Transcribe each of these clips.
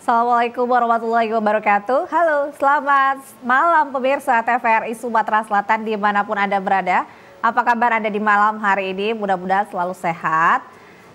Assalamualaikum warahmatullahi wabarakatuh. Halo, selamat malam pemirsa TVRI Sumatera Selatan dimanapun Anda berada. Apa kabar Anda di malam hari ini? Mudah-mudahan selalu sehat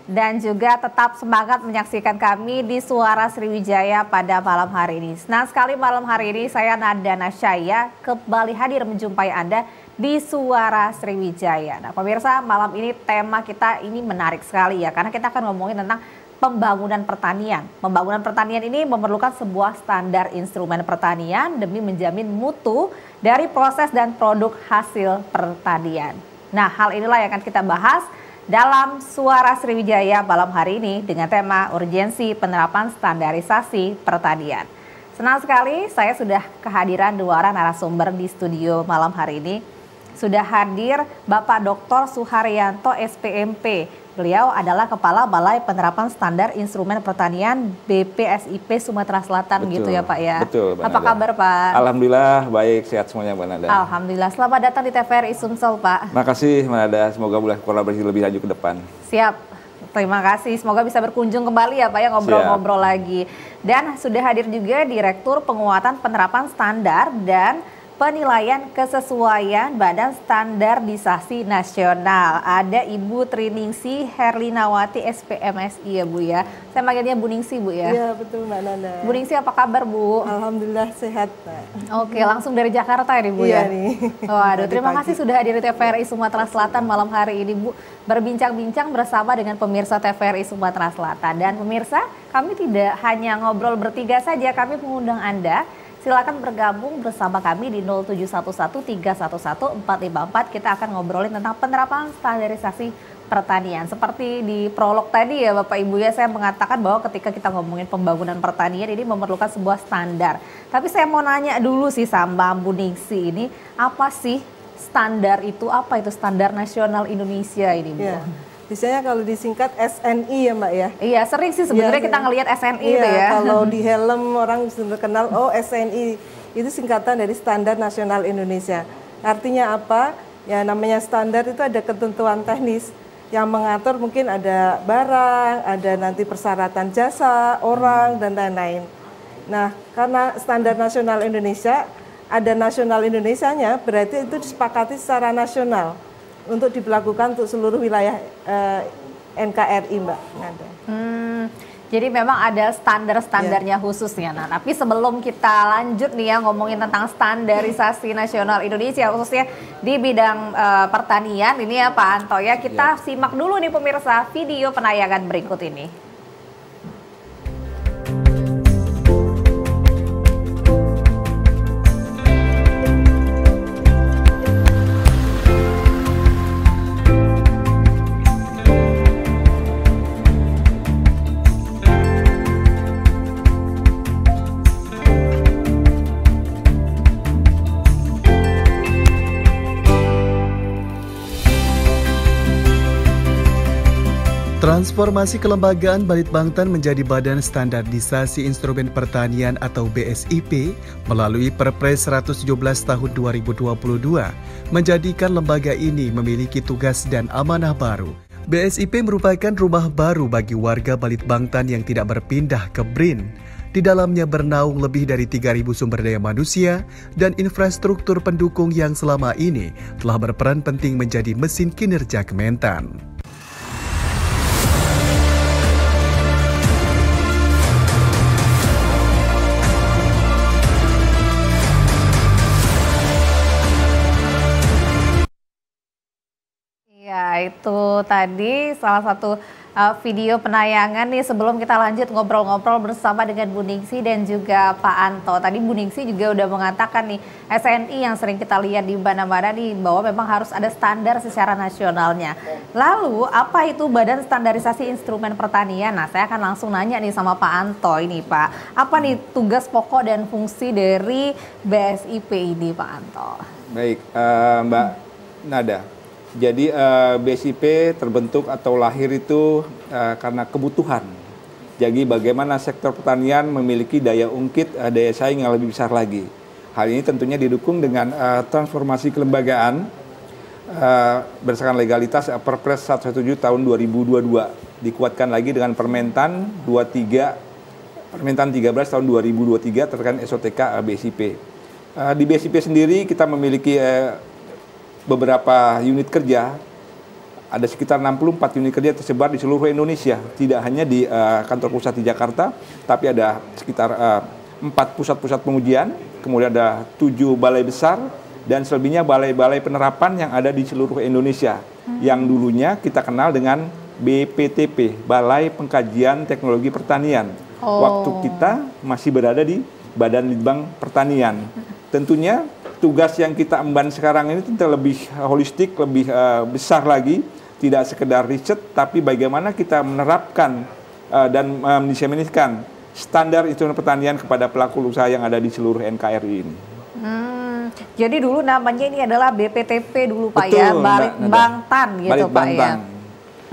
dan juga tetap semangat menyaksikan kami di Suara Sriwijaya pada malam hari ini. Senang sekali malam hari ini saya Nada Nasyaya kembali hadir menjumpai Anda di Suara Sriwijaya. Nah pemirsa, malam ini tema kita ini menarik sekali ya, karena kita akan ngomongin tentang pembangunan pertanian. Pembangunan pertanian ini memerlukan sebuah standar instrumen pertanian demi menjamin mutu dari proses dan produk hasil pertanian. Nah, hal inilah yang akan kita bahas dalam Suara Sriwijaya malam hari ini dengan tema urgensi penerapan standarisasi pertanian. Senang sekali saya sudah kehadiran dua orang narasumber di studio malam hari ini. Sudah hadir Bapak Dr. Suharyanto SPMP. Beliau adalah Kepala Balai Penerapan Standar Instrumen Pertanian BPSIP Sumatera Selatan. Betul, gitu ya Pak ya. Betul. Apa kabar Pak? Alhamdulillah baik, sehat semuanya Mbak Nada. Alhamdulillah. Selamat datang di TVRI Sumsel Pak. Makasih Mbak Nada, semoga boleh kolaborasi lebih lanjut ke depan. Siap. Terima kasih, semoga bisa berkunjung kembali ya Pak ya, ngobrol-ngobrol lagi. Dan sudah hadir juga Direktur Penguatan Penerapan Standar dan Penilaian Kesesuaian Badan Standarisasi Nasional. Ada Ibu Triningsih Herlinawati SPMSI ya Bu ya. Saya manggilnya Bu Ningsih Bu ya. Iya betul Mbak Nanda. Bu Ningsih apa kabar Bu? Alhamdulillah sehat Pak. Oke, langsung dari Jakarta ini Bu iya ya. Nih. Waduh, terima kasih sudah hadir di TVRI Sumatera Selatan malam hari ini Bu. Berbincang-bincang bersama dengan pemirsa TVRI Sumatera Selatan. Dan pemirsa, kami tidak hanya ngobrol bertiga saja, kami mengundang Anda. Silakan bergabung bersama kami di 0711311454. Kita akan ngobrolin tentang penerapan standarisasi pertanian. Seperti di prolog tadi ya Bapak Ibu ya, saya mengatakan bahwa ketika kita ngomongin pembangunan pertanian ini memerlukan sebuah standar. Tapi saya mau nanya dulu sih sama Bu Ningsih ini, apa sih standar itu? Apa itu Standar Nasional Indonesia ini Bu? Ya. Biasanya kalau disingkat SNI ya Mbak ya. Iya, sering sih sebenarnya kita ngelihat SNI itu ya. Kalau di helm orang sudah kenal, oh SNI itu singkatan dari Standar Nasional Indonesia. Artinya apa? Ya namanya standar itu ada ketentuan teknis yang mengatur, mungkin ada barang, ada nanti persyaratan jasa, orang dan lain-lain. Nah, karena Standar Nasional Indonesia ada nasional Indonesianya, berarti itu disepakati secara nasional untuk diberlakukan untuk seluruh wilayah NKRI Mbak Nanda. Jadi memang ada standar-standarnya khususnya. Nah, tapi sebelum kita lanjut nih ya ngomongin tentang standarisasi nasional Indonesia khususnya di bidang pertanian ini ya Pak Anto ya, kita simak dulu nih pemirsa video penayangan berikut ini. Transformasi kelembagaan Balitbangtan menjadi Badan Standarisasi Instrumen Pertanian atau BSIP melalui Perpres 117 tahun 2022 menjadikan lembaga ini memiliki tugas dan amanah baru. BSIP merupakan rumah baru bagi warga Balitbangtan yang tidak berpindah ke BRIN. Di dalamnya bernaung lebih dari 3.000 sumber daya manusia dan infrastruktur pendukung yang selama ini telah berperan penting menjadi mesin kinerja Kementan. Ya, itu tadi salah satu video penayangan nih sebelum kita lanjut ngobrol-ngobrol bersama dengan Bu Ningsih dan juga Pak Anto. Tadi Bu Ningsih juga udah mengatakan nih SNI yang sering kita lihat di mana-mana nih bahwa memang harus ada standar secara nasionalnya. Lalu apa itu Badan Standarisasi Instrumen Pertanian? Nah, saya akan langsung nanya nih sama Pak Anto ini Pak. Apa nih tugas pokok dan fungsi dari BSIP ini Pak Anto? Baik Mbak Nada. Jadi BSIP terbentuk atau lahir itu karena kebutuhan. Jadi bagaimana sektor pertanian memiliki daya ungkit, daya saing yang lebih besar lagi. Hal ini tentunya didukung dengan transformasi kelembagaan berdasarkan legalitas Perpres 117 tahun 2022. Dikuatkan lagi dengan Permentan 23 Permintaan 13 tahun 2023 terkait SOTK BSIP. Di BSIP sendiri kita memiliki beberapa unit kerja. Ada sekitar 64 unit kerja tersebar di seluruh Indonesia. Tidak hanya di kantor pusat di Jakarta, tapi ada sekitar 4 pusat-pusat pengujian, kemudian ada 7 balai besar, dan selebihnya balai-balai penerapan yang ada di seluruh Indonesia. Yang dulunya kita kenal dengan BPTP, Balai Pengkajian Teknologi Pertanian. Waktu kita masih berada di Badan Litbang Pertanian. Tentunya tugas yang kita emban sekarang ini tentu lebih holistik, lebih besar lagi. Tidak sekedar riset, tapi bagaimana kita menerapkan dan mendiseminasikan standar instrumen pertanian kepada pelaku usaha yang ada di seluruh NKRI ini. Jadi dulu namanya ini adalah BPTP dulu Pak. Betul, ya, Balitbangtan gitu Pak ya.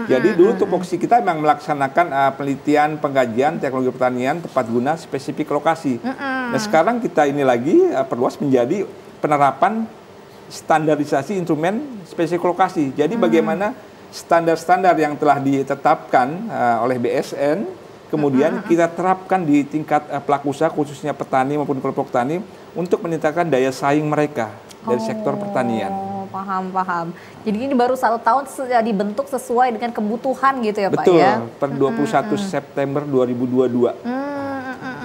Jadi dulu tupoksi kita memang melaksanakan penelitian, pengkajian teknologi pertanian tepat guna spesifik lokasi. Nah sekarang kita ini lagi perluas menjadi penerapan standarisasi instrumen spesifik lokasi. Jadi bagaimana standar-standar yang telah ditetapkan oleh BSN, kemudian kita terapkan di tingkat pelaku usaha khususnya petani maupun kelompok tani untuk meningkatkan daya saing mereka dari sektor pertanian. Paham. Jadi ini baru 1 tahun dibentuk sesuai dengan kebutuhan gitu ya Pak Betul, ya? per 21 September 2022.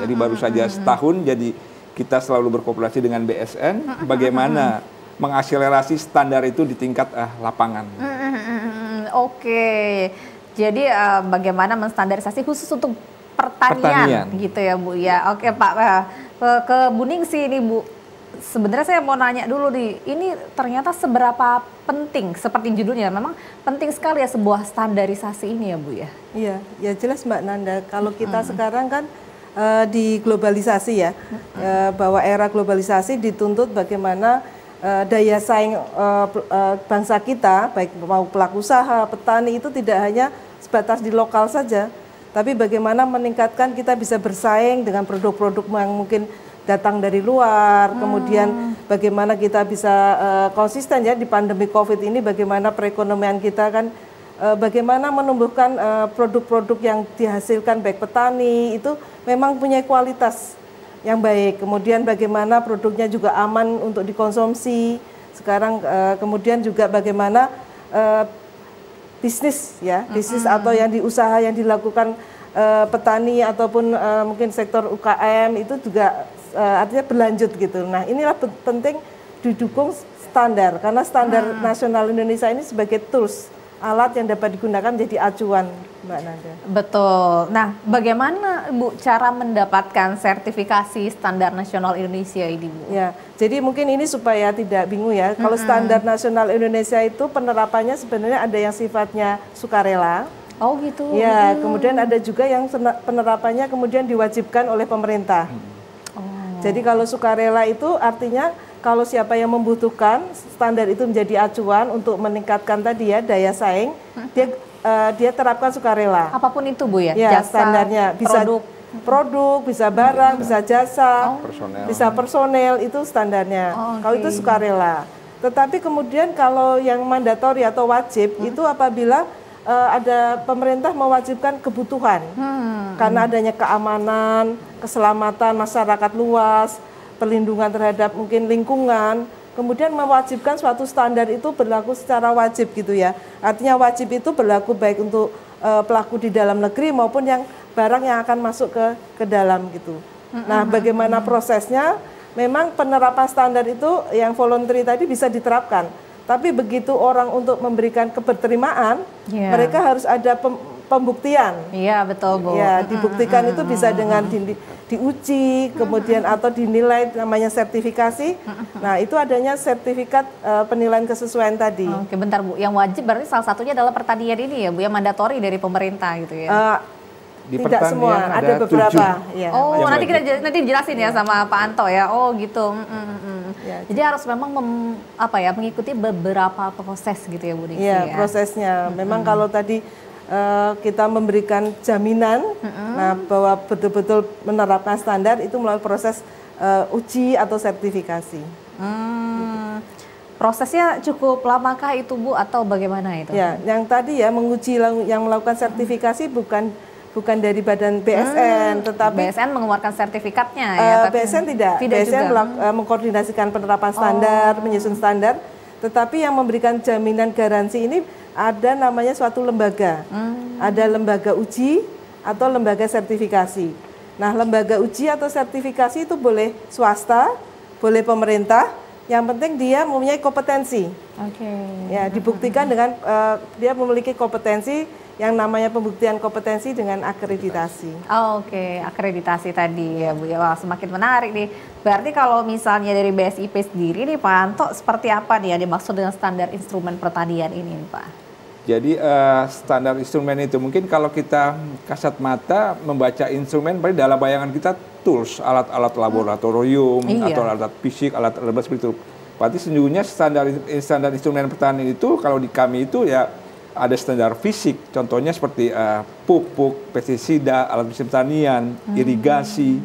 Jadi baru saja setahun, jadi kita selalu berkooperasi dengan BSN, bagaimana mengakselerasi standar itu di tingkat lapangan. Oke, jadi bagaimana menstandarisasi khusus untuk pertanian gitu ya Bu ya. Oke Pak, ke Bu Ningsih ini Bu. Sebenarnya saya mau nanya dulu nih, ini ternyata seberapa penting, seperti judulnya, memang penting sekali ya sebuah standarisasi ini ya Bu ya? Iya, ya jelas Mbak Nanda, kalau kita sekarang kan di globalisasi ya, bahwa era globalisasi dituntut bagaimana daya saing bangsa kita, baik mau pelaku usaha, petani itu tidak hanya sebatas di lokal saja, tapi bagaimana meningkatkan kita bisa bersaing dengan produk-produk yang mungkin datang dari luar, kemudian bagaimana kita bisa konsisten ya di pandemi COVID ini, bagaimana perekonomian kita kan, bagaimana menumbuhkan produk-produk yang dihasilkan baik petani itu memang punya kualitas yang baik, kemudian bagaimana produknya juga aman untuk dikonsumsi. Sekarang kemudian juga bagaimana bisnis ya, bisnis atau yang usaha yang dilakukan petani ataupun mungkin sektor UKM itu juga artinya berlanjut gitu. Nah inilah penting didukung standar, karena standar nasional Indonesia ini sebagai tools, alat yang dapat digunakan menjadi acuan Mbak Nanda. Betul. Nah bagaimana Bu cara mendapatkan sertifikasi standar nasional Indonesia ini Bu? Ya, jadi mungkin ini supaya tidak bingung ya, kalau standar nasional Indonesia itu penerapannya sebenarnya ada yang sifatnya sukarela. Oh gitu. Ya, kemudian ada juga yang penerapannya kemudian diwajibkan oleh pemerintah. Jadi kalau sukarela itu artinya kalau siapa yang membutuhkan standar itu menjadi acuan untuk meningkatkan tadi ya daya saing, dia terapkan sukarela. Apapun itu Bu ya? Ya, jasa, standarnya bisa produk, bisa barang, bisa jasa, bisa personel, itu standarnya. Kalau itu sukarela. Tetapi kemudian kalau yang mandatori atau wajib itu apabila ada pemerintah mewajibkan kebutuhan karena adanya keamanan, keselamatan masyarakat luas, perlindungan terhadap mungkin lingkungan, kemudian mewajibkan suatu standar itu berlaku secara wajib gitu ya. Artinya wajib itu berlaku baik untuk pelaku di dalam negeri maupun yang barang yang akan masuk ke dalam gitu. Nah, bagaimana prosesnya? Memang penerapan standar itu yang voluntary tadi bisa diterapkan. Tapi begitu orang untuk memberikan keberterimaan, mereka harus ada pembuktian. Iya, betul Bu. Ya, dibuktikan itu bisa dengan diuji, kemudian atau dinilai namanya sertifikasi. Nah, itu adanya sertifikat penilaian kesesuaian tadi. Oke, bentar Bu. Yang wajib berarti salah satunya adalah pertanian ini ya Bu, yang mandatori dari pemerintah gitu ya. Tidak semua, ada beberapa. Ya. Oh, nanti dijelasin ya sama Pak Anto ya. Oh, gitu. Ya, jadi harus memang mengikuti beberapa proses gitu ya Bu Ningsih. Iya, prosesnya. Memang kalau tadi kita memberikan jaminan, nah bahwa betul-betul menerapkan standar itu melalui proses uji atau sertifikasi. Prosesnya cukup lamakah itu Bu atau bagaimana itu? Ya, yang tadi ya menguji yang melakukan sertifikasi bukan bukan dari badan BSN, tetapi BSN mengeluarkan sertifikatnya ya. Tapi BSN tidak BSN mengkoordinasikan penerapan standar, menyusun standar, tetapi yang memberikan jaminan garansi ini ada namanya suatu lembaga. Ada lembaga uji atau lembaga sertifikasi. Nah, lembaga uji atau sertifikasi itu boleh swasta, boleh pemerintah, yang penting dia mempunyai kompetensi. Ya, dibuktikan dengan dia memiliki kompetensi yang namanya pembuktian kompetensi dengan akreditasi. Akreditasi tadi ya Bu ya. Wah, semakin menarik nih. Berarti kalau misalnya dari BSIP sendiri nih Pak Anto, seperti apa nih yang dimaksud dengan standar instrumen pertanian ini nih Pak? Jadi standar instrumen itu mungkin kalau kita kasat mata membaca instrumen, pada dalam bayangan kita tools, alat-alat laboratorium atau alat fisik, alat-alat seperti itu. Berarti sejujurnya standar instrumen pertanian itu kalau di kami itu ya ada standar fisik, contohnya seperti pupuk, pestisida, alat mesin pertanian, irigasi,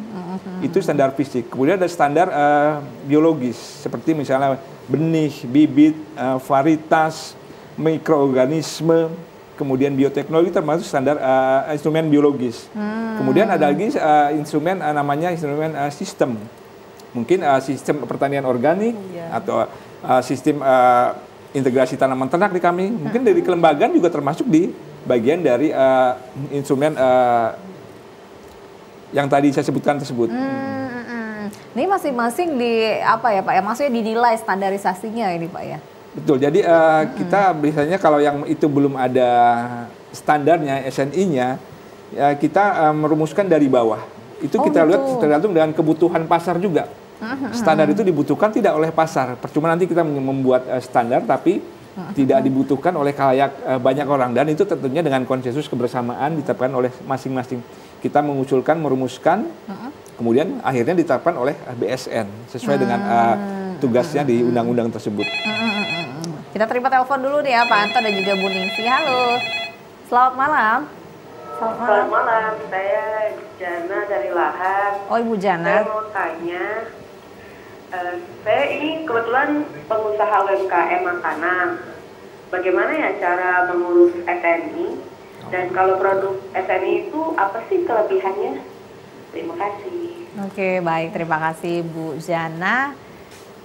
itu standar fisik. Kemudian ada standar biologis, seperti misalnya benih, bibit, varietas, mikroorganisme, kemudian bioteknologi termasuk standar instrumen biologis. Kemudian ada lagi instrumen namanya instrumen sistem. Mungkin sistem pertanian organik atau sistem integrasi tanaman ternak di kami. Mungkin dari kelembagaan juga termasuk di bagian dari instrumen yang tadi saya sebutkan tersebut. Ini masing-masing di apa ya Pak ya? Maksudnya dinilai standarisasinya ini Pak ya? Betul, jadi kita biasanya kalau yang itu belum ada standarnya, SNI-nya, ya kita merumuskan dari bawah. Itu kita lihat tergantung dengan kebutuhan pasar juga. Standar itu dibutuhkan tidak oleh pasar. Percuma nanti kita membuat standar, tapi tidak dibutuhkan oleh khalayak banyak orang. Dan itu tentunya dengan konsensus kebersamaan ditetapkan oleh masing-masing. Kita mengusulkan, merumuskan, kemudian akhirnya ditetapkan oleh BSN sesuai dengan tugasnya di undang-undang tersebut. Kita terima telepon dulu nih ya Pak Anto dan juga Bu Ningsi. Halo, selamat malam. Selamat malam, saya Jana dari Lahar. Oh Ibu Jana. Saya mau tanya, saya ini kebetulan pengusaha UMKM makanan. Bagaimana ya cara mengurus SNI? Dan kalau produk SNI itu apa sih kelebihannya? Terima kasih. Oke, baik, terima kasih Bu Jana.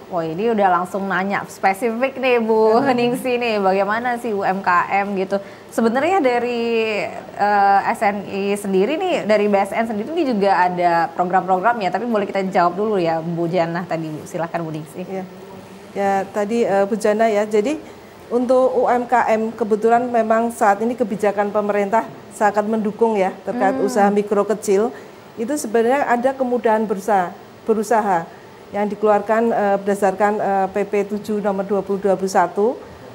Oh ini udah langsung nanya spesifik nih Bu Ningsi nih, bagaimana sih UMKM gitu. Sebenarnya dari SNI sendiri nih, dari BSN sendiri ini juga ada program-programnya, tapi boleh kita jawab dulu ya Bu Jana tadi Bu, silahkan Bu Ningsi. Ya tadi Bu Jana ya, jadi untuk UMKM kebetulan memang saat ini kebijakan pemerintah sangat mendukung ya terkait usaha mikro kecil. Itu sebenarnya ada kemudahan berusaha yang dikeluarkan berdasarkan PP 7 nomor 2021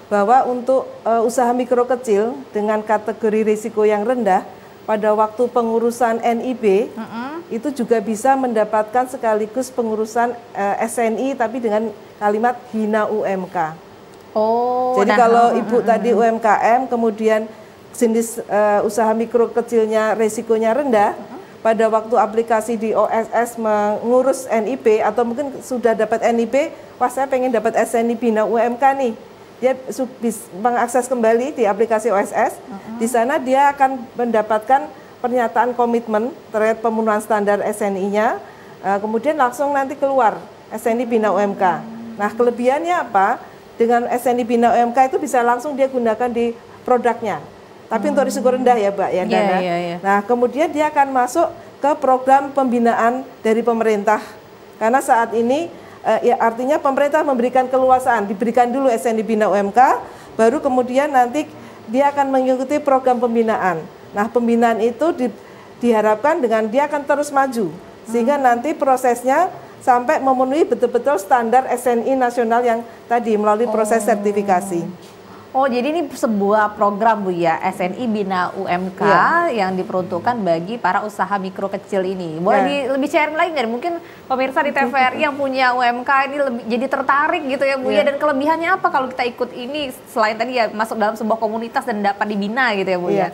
bahwa untuk usaha mikro kecil dengan kategori risiko yang rendah pada waktu pengurusan NIB itu juga bisa mendapatkan sekaligus pengurusan SNI tapi dengan kalimat hina UMK. Jadi kalau Ibu tadi UMKM kemudian jenis usaha mikro kecilnya risikonya rendah, pada waktu aplikasi di OSS mengurus NIB atau mungkin sudah dapat NIB, wah saya pengen dapat SNI Bina UMK nih. Dia mengakses kembali di aplikasi OSS, di sana dia akan mendapatkan pernyataan komitmen terkait pemenuhan standar SNI-nya, kemudian langsung nanti keluar SNI Bina UMK. Nah kelebihannya apa? Dengan SNI Bina UMK itu bisa langsung dia gunakan di produknya. Tapi untuk risiko rendah ya Mbak ya Dana. Nah kemudian dia akan masuk ke program pembinaan dari pemerintah. Karena saat ini ya artinya pemerintah memberikan keluasaan, diberikan dulu SNI Bina UMK, baru kemudian nanti dia akan mengikuti program pembinaan. Nah pembinaan itu diharapkan dengan dia akan terus maju. Sehingga nanti prosesnya sampai memenuhi betul-betul standar SNI nasional yang tadi melalui proses sertifikasi. Oh jadi ini sebuah program Bu ya, SNI Bina UMK yang diperuntukkan bagi para usaha mikro kecil ini. Boleh lebih sharing lagi nggak? Mungkin pemirsa di TVRI yang punya UMK ini jadi tertarik gitu ya Bu ya. Dan kelebihannya apa kalau kita ikut ini selain tadi ya masuk dalam sebuah komunitas dan dapat dibina gitu ya Bu ya?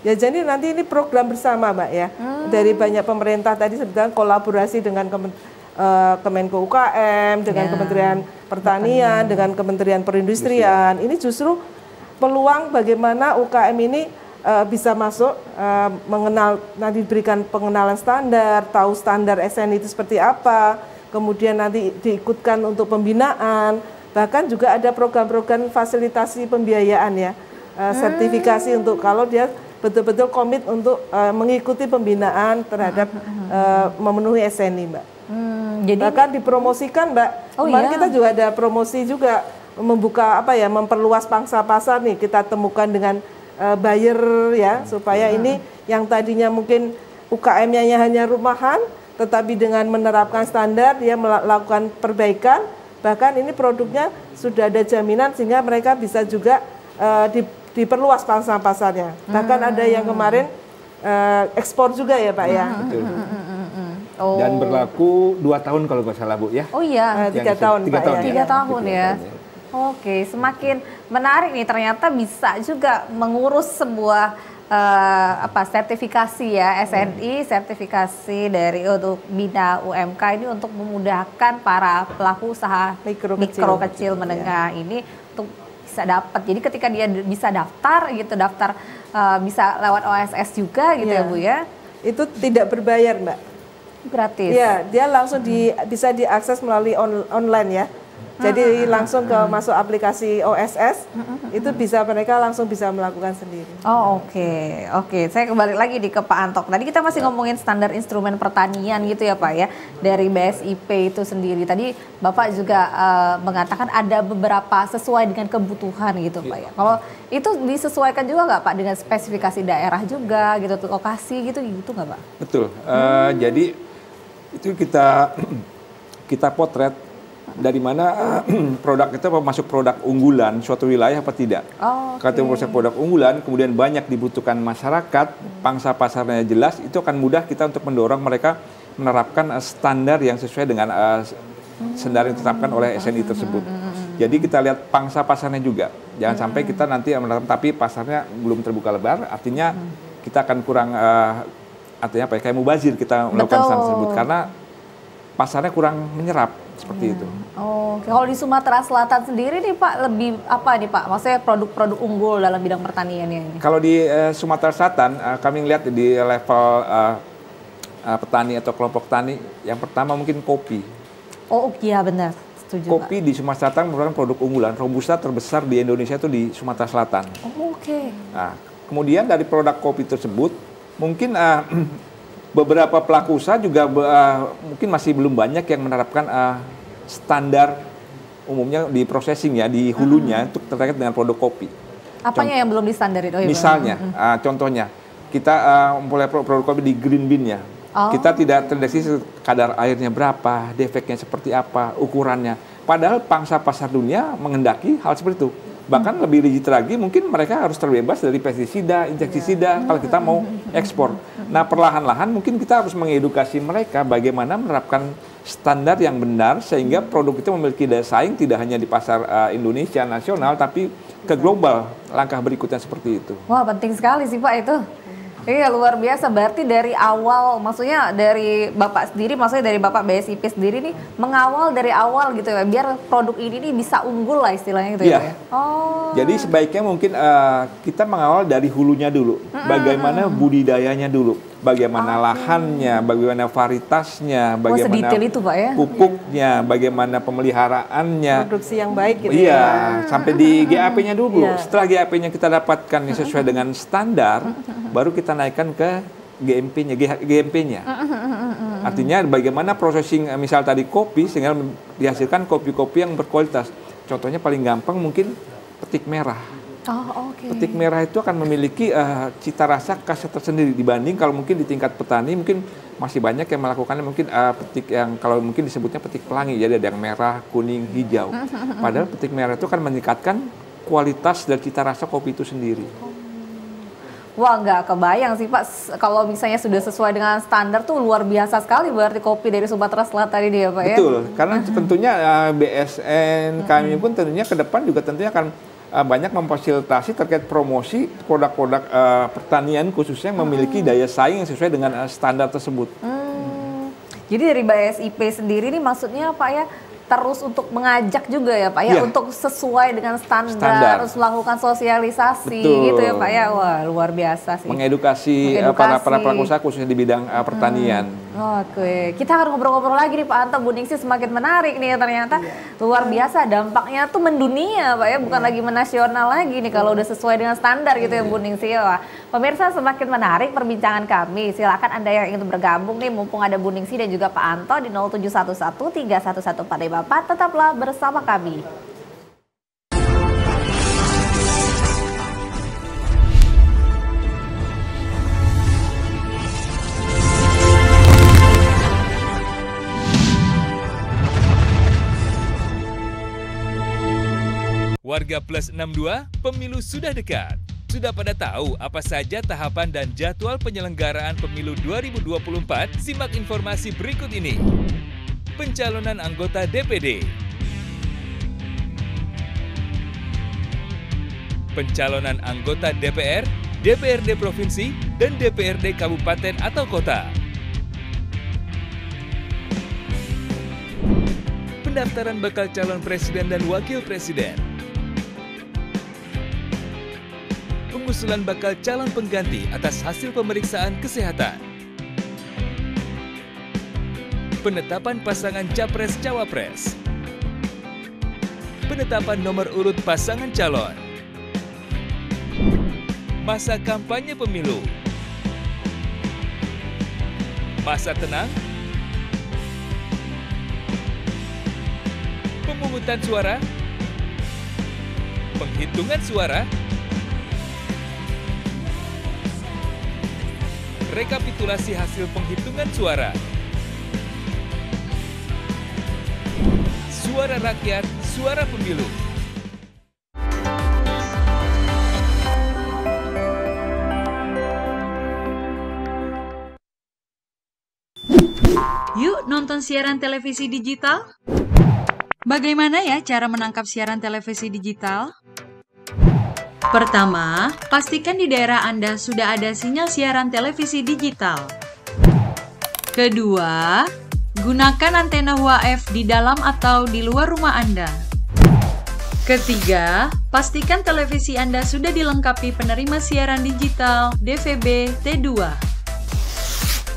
Ya jadi nanti ini program bersama Mbak ya. Dari banyak pemerintah tadi sebetulnya kolaborasi dengan Kemenko UKM, dengan Kementerian Pertanian, dengan Kementerian Perindustrian. Ini justru peluang bagaimana UKM ini bisa masuk mengenal, nanti diberikan pengenalan standar, tahu standar SNI itu seperti apa, kemudian nanti diikutkan untuk pembinaan, bahkan juga ada program-program fasilitasi pembiayaan ya, sertifikasi untuk kalau dia betul-betul komit untuk mengikuti pembinaan terhadap memenuhi SNI, Mbak. Jadi bahkan dipromosikan, Mbak. Kemarin kita juga ada promosi juga, membuka memperluas pangsa pasar nih, kita temukan dengan buyer ya, supaya ini yang tadinya mungkin UKM-nya hanya rumahan, tetapi dengan menerapkan standar dia melakukan perbaikan, bahkan ini produknya sudah ada jaminan sehingga mereka bisa juga diperluas pangsa pasarnya. Bahkan ada yang kemarin ekspor juga ya, Pak ya. Betul. Dan berlaku 2 tahun kalau nggak salah, Bu ya. Oh iya. 3 tahun, Pak ya. 3 tahun ya. Oke, semakin menarik nih, ternyata bisa juga mengurus sebuah sertifikasi ya, SNI, sertifikasi dari untuk bina UMK ini untuk memudahkan para pelaku usaha mikro kecil menengah ini untuk bisa dapat. Jadi ketika dia bisa daftar gitu, bisa lewat OSS juga gitu ya Bu ya. Itu tidak berbayar, Mbak. Gratis. Ya, dia langsung bisa diakses melalui online ya. Jadi langsung masuk aplikasi OSS, itu mereka langsung bisa melakukan sendiri. Oh oke. Saya kembali lagi ke Pak Antok. Tadi kita masih ngomongin standar instrumen pertanian gitu ya Pak ya, dari BSIP itu sendiri. Tadi Bapak juga mengatakan ada beberapa sesuai dengan kebutuhan gitu Pak ya. Kalau itu disesuaikan juga nggak Pak dengan spesifikasi daerah juga gitu, lokasi gitu nggak Pak? Betul. Jadi itu kita potret dari mana produk itu masuk produk unggulan suatu wilayah apa tidak. Kalau masuk produk unggulan kemudian banyak dibutuhkan masyarakat, pangsa pasarnya jelas, itu akan mudah kita untuk mendorong mereka menerapkan standar yang sesuai dengan standar yang ditetapkan oleh SNI tersebut. Jadi kita lihat pangsa pasarnya juga. Jangan sampai kita nanti menerapkan tapi pasarnya belum terbuka lebar, artinya kita akan kurang artinya apa ya, kayak mubazir kita melakukan standar tersebut karena pasarnya kurang menyerap seperti itu. Kalau di Sumatera Selatan sendiri nih Pak, lebih apa nih Pak? Maksudnya produk-produk unggul dalam bidang pertanian ini? Kalau di Sumatera Selatan, kami lihat di level petani atau kelompok tani, yang pertama mungkin kopi. Oh iya benar, setuju Kopi Pak. Di Sumatera Selatan merupakan produk unggulan. Robusta terbesar di Indonesia itu di Sumatera Selatan. Nah, kemudian dari produk kopi tersebut, mungkin beberapa pelaku usaha juga mungkin masih belum banyak yang menerapkan standar umumnya di processing ya, di hulunya untuk terkait dengan produk kopi. Apanya yang belum distandarin? Misalnya, contohnya, kita memulai produk kopi di green bean ya. Kita tidak terdeteksi kadar airnya berapa, defeknya seperti apa, ukurannya. Padahal pangsa pasar dunia menghendaki hal seperti itu. Bahkan lebih rigid lagi, mungkin mereka harus terbebas dari pestisida, insektisida kalau kita mau ekspor. Nah, perlahan-lahan mungkin kita harus mengedukasi mereka bagaimana menerapkan standar yang benar sehingga produk itu memiliki daya saing tidak hanya di pasar Indonesia nasional tapi ke global. Langkah berikutnya seperti itu. Wah, penting sekali sih Pak itu. Iya, luar biasa. Berarti dari awal, maksudnya dari Bapak sendiri, maksudnya dari Bapak BSIP sendiri nih, mengawal dari awal gitu ya, biar produk ini nih bisa unggul lah istilahnya gitu ya. Jadi sebaiknya mungkin kita mengawal dari hulunya dulu, bagaimana budidayanya dulu, bagaimana lahannya, bagaimana varietasnya, bagaimana itu, Pak, ya? pupuknya, bagaimana pemeliharaannya. Produksi yang baik gitu ya. Sampai di GAP-nya dulu. Setelah GAP-nya kita dapatkan yang sesuai dengan standar, baru kita naikkan ke GMP-nya. Artinya bagaimana processing misal tadi kopi sehingga dihasilkan kopi-kopi yang berkualitas. Contohnya paling gampang mungkin petik merah. Petik merah itu akan memiliki cita rasa khas tersendiri dibanding kalau mungkin di tingkat petani mungkin masih banyak yang melakukannya mungkin petik yang kalau mungkin disebutnya petik pelangi, jadi ada yang merah, kuning, hijau. Padahal petik merah itu akan meningkatkan kualitas dan cita rasa kopi itu sendiri. Wah, nggak kebayang sih Pak, kalau misalnya sudah sesuai dengan standar tuh luar biasa sekali berarti kopi dari Sumatera Selatan ini ya Pak ya? Betul, karena tentunya BSN, kami pun tentunya ke depan juga tentunya akan banyak memfasilitasi terkait promosi produk-produk pertanian khususnya yang memiliki daya saing yang sesuai dengan standar tersebut. Jadi dari BSIP sendiri ini maksudnya Pak ya, terus untuk mengajak juga ya Pak ya, untuk sesuai dengan standar, harus melakukan sosialisasi gitu ya Pak ya. Wah, luar biasa sih. Mengedukasi, para pelaku usaha khususnya di bidang pertanian. Oke, kita akan ngobrol-ngobrol lagi nih Pak Anto. Bu Ningsih semakin menarik nih ternyata. Luar biasa dampaknya tuh mendunia Pak ya, bukan lagi menasional lagi nih kalau udah sesuai dengan standar gitu ya Bu Ningsih. Wah, pemirsa semakin menarik perbincangan kami. Silakan Anda yang ingin bergabung nih, mumpung ada Bu Ningsih dan juga Pak Anto di 0711 311 454. Tetaplah bersama kami. Warga Plus 62, pemilu sudah dekat. Sudah pada tahu apa saja tahapan dan jadwal penyelenggaraan pemilu 2024? Simak informasi berikut ini. Pencalonan anggota DPD. Pencalonan anggota DPR, DPRD Provinsi, dan DPRD Kabupaten atau Kota. Pendaftaran bakal calon presiden dan wakil presiden. Pengusulan bakal calon pengganti atas hasil pemeriksaan kesehatan. Penetapan pasangan Capres-Cawapres. Penetapan nomor urut pasangan calon. Masa kampanye pemilu. Masa tenang. Pemungutan suara. Penghitungan suara. Rekapitulasi hasil penghitungan suara. Suara rakyat, suara pemilu. Yuk nonton siaran televisi digital. Bagaimana ya cara menangkap siaran televisi digital? Pertama, pastikan di daerah Anda sudah ada sinyal siaran televisi digital. Kedua, gunakan antena UHF di dalam atau di luar rumah Anda. Ketiga, pastikan televisi Anda sudah dilengkapi penerima siaran digital DVB T2.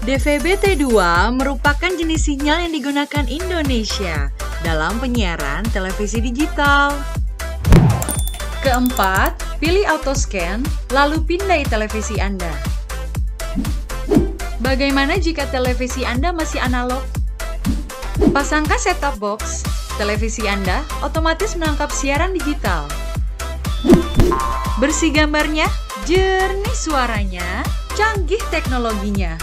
DVB T2 merupakan jenis sinyal yang digunakan Indonesia dalam penyiaran televisi digital. Keempat, pilih autoscan, lalu pindai televisi Anda. Bagaimana jika televisi Anda masih analog? Pasangkan set-top box, televisi Anda otomatis menangkap siaran digital. Bersih gambarnya, jernih suaranya, canggih teknologinya.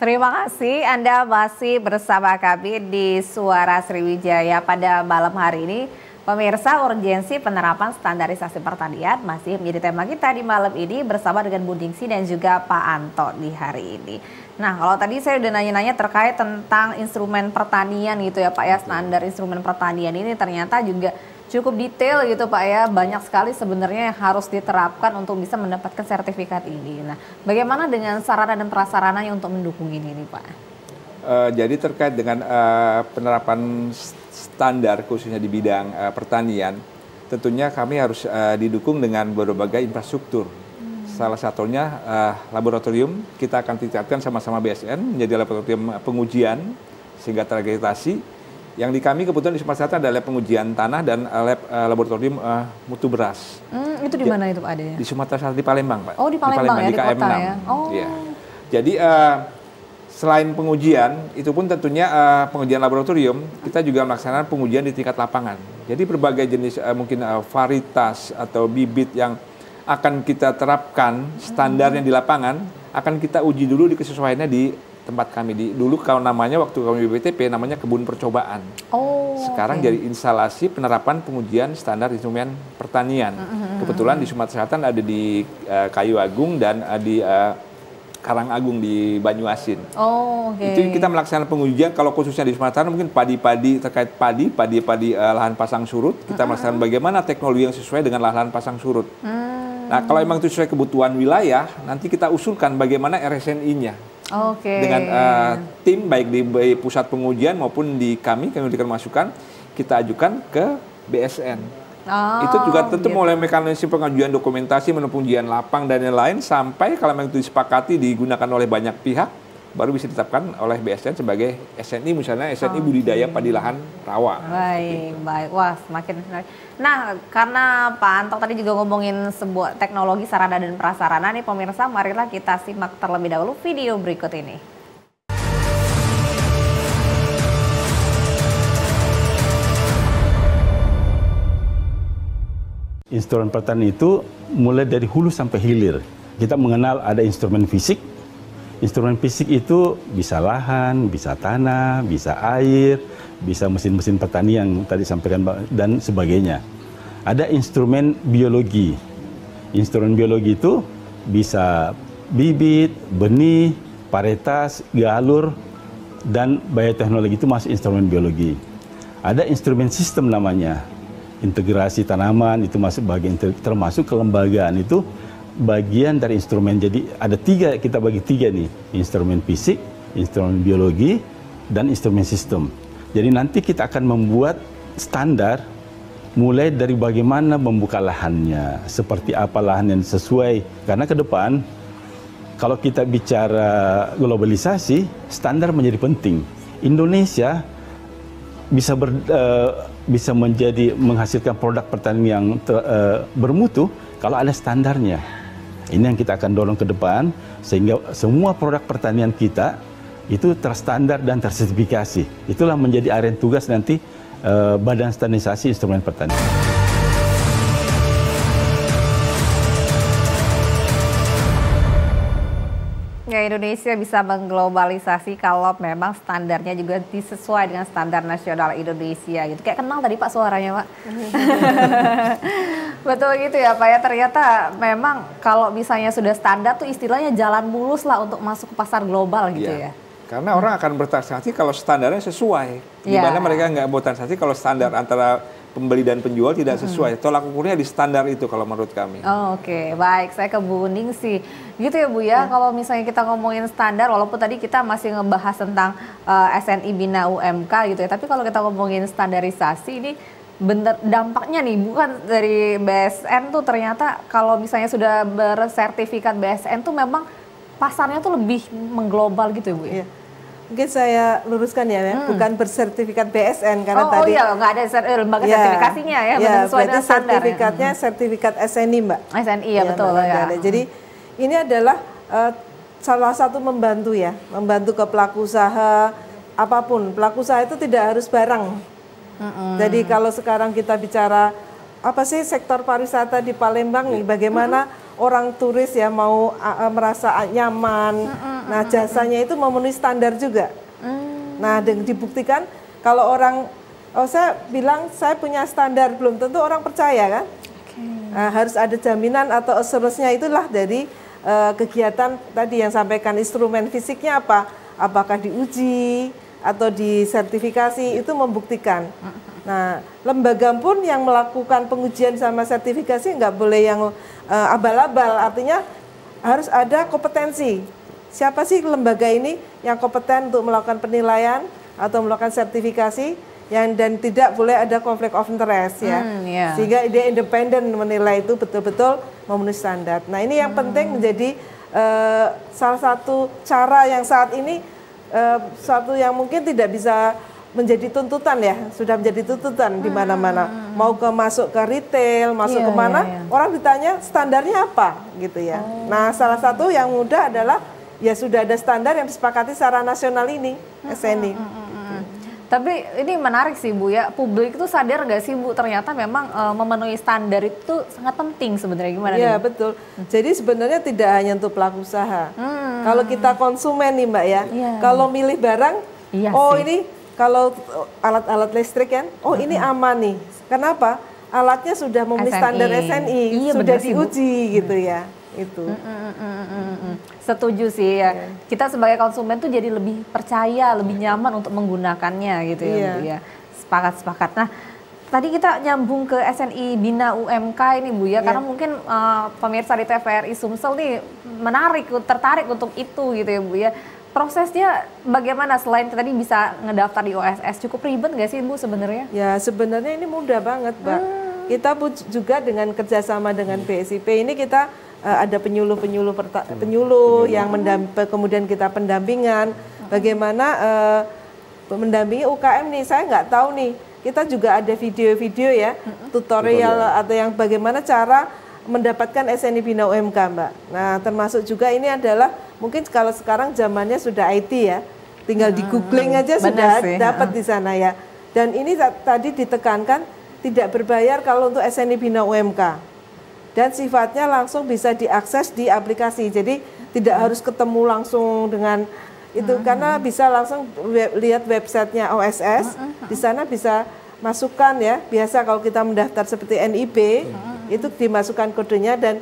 Terima kasih Anda masih bersama kami di Suara Sriwijaya pada malam hari ini. Pemirsa, urgensi penerapan standarisasi pertanian masih menjadi tema kita di malam ini bersama dengan Bu Ningsih dan juga Pak Anto di hari ini. Nah, kalau tadi saya udah nanya-nanya terkait tentang instrumen pertanian gitu ya Pak ya, standar instrumen pertanian ini ternyata juga cukup detail gitu Pak ya, banyak sekali sebenarnya yang harus diterapkan untuk bisa mendapatkan sertifikat ini. Nah, bagaimana dengan sarana dan prasarananya untuk mendukung ini Pak? Jadi terkait dengan penerapan standar khususnya di bidang pertanian, tentunya kami harus didukung dengan berbagai infrastruktur. Salah satunya laboratorium, kita akan tingkatkan sama-sama BSN menjadi laboratorium pengujian sehingga terakreditasi. Yang di kami kebetulan di Sumatera Selatan ada lab pengujian tanah dan lab laboratorium mutu beras. Itu di mana itu Pak adanya? Di Sumatera Selatan, di Palembang Pak. Oh di Palembang ya, di KM6. kota ya. Oh. Ya. Jadi selain pengujian, itu pun tentunya pengujian laboratorium, kita juga melaksanakan pengujian di tingkat lapangan. Jadi berbagai jenis mungkin varietas atau bibit yang akan kita terapkan standarnya di lapangan, akan kita uji dulu di kesesuaiannya di tempat kami. Dulu kalau namanya waktu kami BPTP namanya kebun percobaan. Sekarang jadi instalasi penerapan pengujian standar instrumen pertanian. Kebetulan di Sumatera Selatan ada di Kayu Agung dan di Karangagung di Banyuasin. Itu kita melaksanakan pengujian kalau khususnya di Sumatera mungkin padi-padi terkait padi lahan pasang surut. Kita melaksanakan bagaimana teknologi yang sesuai dengan lahan pasang surut. Nah, kalau memang itu sesuai kebutuhan wilayah, nanti kita usulkan bagaimana RSNI-nya. Dengan tim baik di pusat pengujian maupun di kami memberikan masukan, kita ajukan ke BSN. Itu juga tentu mulai mekanisme pengajuan dokumentasi, pengujian lapang dan lain-lain sampai kalau memang itu disepakati digunakan oleh banyak pihak, baru bisa ditetapkan oleh BSN sebagai SNI, misalnya SNI budidaya padi lahan rawa. Baik. Wah, semakin menarik. Nah, karena Pak Anto tadi juga ngomongin sebuah teknologi sarana dan prasarana nih pemirsa, marilah kita simak terlebih dahulu video berikut ini. Instrumen pertanian itu mulai dari hulu sampai hilir. Kita mengenal ada instrumen fisik. Instrumen fisik itu bisa lahan, bisa tanah, bisa air, bisa mesin-mesin pertanian yang tadi sampaikan dan sebagainya. Ada instrumen biologi. Instrumen biologi itu bisa bibit, benih, varietas, galur, dan bioteknologi itu masuk instrumen biologi. Ada instrumen sistem namanya. Integrasi tanaman itu masuk bagian, termasuk kelembagaan itu bagian dari instrumen. Jadi ada tiga, kita bagi tiga nih, instrumen fisik, instrumen biologi, dan instrumen sistem. Jadi nanti kita akan membuat standar mulai dari bagaimana membuka lahannya, seperti apa lahan yang sesuai. Karena ke depan kalau kita bicara globalisasi, standar menjadi penting. Indonesia bisa menghasilkan produk pertanian yang bermutu kalau ada standarnya. Ini yang kita akan dorong ke depan sehingga semua produk pertanian kita itu terstandar dan tersertifikasi. Itulah menjadi area tugas nanti Badan Standarisasi Instrumen Pertanian. Ya, Indonesia bisa mengglobalisasi kalau memang standarnya juga disesuai dengan standar nasional Indonesia gitu. Kayak kenal tadi Pak suaranya, Pak. Betul gitu ya Pak ya, ternyata memang kalau misalnya sudah standar tuh istilahnya jalan mulus lah untuk masuk ke pasar global gitu ya. Karena orang akan bertransaksi kalau standarnya sesuai. Di mana mereka nggak bertransaksi kalau standar antara pembeli dan penjual tidak sesuai. Tolak ukurnya di standar itu kalau menurut kami. Oke, baik. Saya ke Bu Ning sih. Gitu ya Bu ya, kalau misalnya kita ngomongin standar, walaupun tadi kita masih ngebahas tentang SNI Bina UMK gitu ya, tapi kalau kita ngomongin standarisasi ini bener dampaknya nih, bukan dari BSN tuh ternyata kalau misalnya sudah bersertifikat BSN tuh memang pasarnya tuh lebih mengglobal gitu ya Bu ya? Mungkin saya luruskan ya, bukan bersertifikat BSN karena tadi nggak ada lembaga sertifikasinya ya, sesuai dengan standar. Sertifikatnya sertifikat SNI Mbak. SNI ya, betul ya. Jadi ini adalah salah satu membantu ke pelaku usaha apapun. Pelaku usaha itu tidak harus barang. Jadi kalau sekarang kita bicara apa sih sektor pariwisata di Palembang nih, bagaimana orang turis ya mau merasa nyaman. Nah, jasanya itu memenuhi standar juga. Nah, dibuktikan kalau orang saya bilang saya punya standar, belum tentu orang percaya kan. Nah, harus ada jaminan atau assurance-nya, itulah dari kegiatan tadi yang sampaikan. Instrumen fisiknya apa? Apakah diuji atau disertifikasi, itu membuktikan. Nah, lembaga pun yang melakukan pengujian sama sertifikasi nggak boleh yang abal-abal, artinya harus ada kompetensi. Siapa sih lembaga ini yang kompeten untuk melakukan penilaian atau melakukan sertifikasi, dan tidak boleh ada konflik of interest ya. Sehingga dia independen menilai itu betul-betul memenuhi standar. Nah, ini yang penting menjadi salah satu cara yang saat ini satu yang mungkin tidak bisa menjadi tuntutan ya, sudah menjadi tuntutan di mana-mana. Mau masuk ke retail, masuk kemana, orang ditanya standarnya apa gitu ya. Nah, salah satu yang mudah adalah ya sudah ada standar yang disepakati secara nasional ini, SNI. Tapi ini menarik sih Bu ya, publik itu sadar nggak sih Bu ternyata memang memenuhi standar itu sangat penting sebenarnya, gimana Iya nih? betul. Jadi sebenarnya tidak hanya untuk pelaku usaha. Kalau kita konsumen nih Mbak ya, kalau milih barang, ini kalau alat-alat listrik kan, ini aman nih. Kenapa? Alatnya sudah memenuhi standar SNI, sudah diuji gitu ya. Itu. Setuju sih ya. Kita sebagai konsumen tuh jadi lebih percaya, lebih nyaman untuk menggunakannya gitu ya Bu ya. Sepakat. Nah, tadi kita nyambung ke SNI Bina UMK ini Bu ya, karena mungkin pemirsa di TVRI Sumsel nih tertarik untuk itu gitu ya Bu ya. Prosesnya bagaimana selain tadi bisa ngedaftar di OSS, cukup ribet nggak sih Bu sebenarnya? Ya sebenarnya ini mudah banget Mbak. Kita pun juga dengan kerjasama dengan BSIP ini kita ada penyuluh yang kemudian kita pendampingan. Bagaimana mendampingi UKM nih, saya nggak tahu nih. Kita juga ada video-video ya, tutorial atau yang bagaimana cara mendapatkan SNI Bina UMK Mbak. Nah termasuk juga ini adalah mungkin kalau sekarang zamannya sudah IT ya, tinggal di googling aja sudah dapat di sana ya. Dan ini tadi ditekankan tidak berbayar kalau untuk SNI Bina UMK. Dan sifatnya langsung bisa diakses di aplikasi. Jadi tidak harus ketemu langsung dengan itu karena bisa langsung lihat websitenya OSS. Di sana bisa masukkan ya. Biasa kalau kita mendaftar seperti NIB itu dimasukkan kodenya dan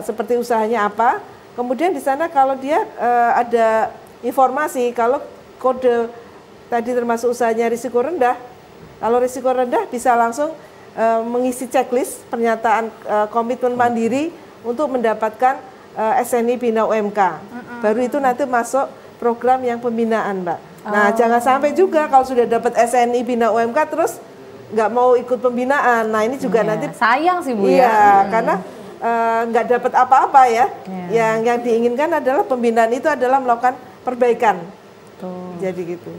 seperti usahanya apa. Kemudian di sana kalau dia ada informasi kalau kode tadi termasuk usahanya risiko rendah. Kalau risiko rendah bisa langsung mengisi checklist pernyataan komitmen mandiri untuk mendapatkan SNI Bina UMK. Baru itu nanti masuk program yang pembinaan, Mbak. Nah, jangan sampai juga kalau sudah dapat SNI Bina UMK terus nggak mau ikut pembinaan. Nah, ini juga nanti sayang sih Bu ya. Karena nggak dapat apa-apa ya. Yang diinginkan adalah pembinaan itu adalah melakukan perbaikan. Jadi gitu.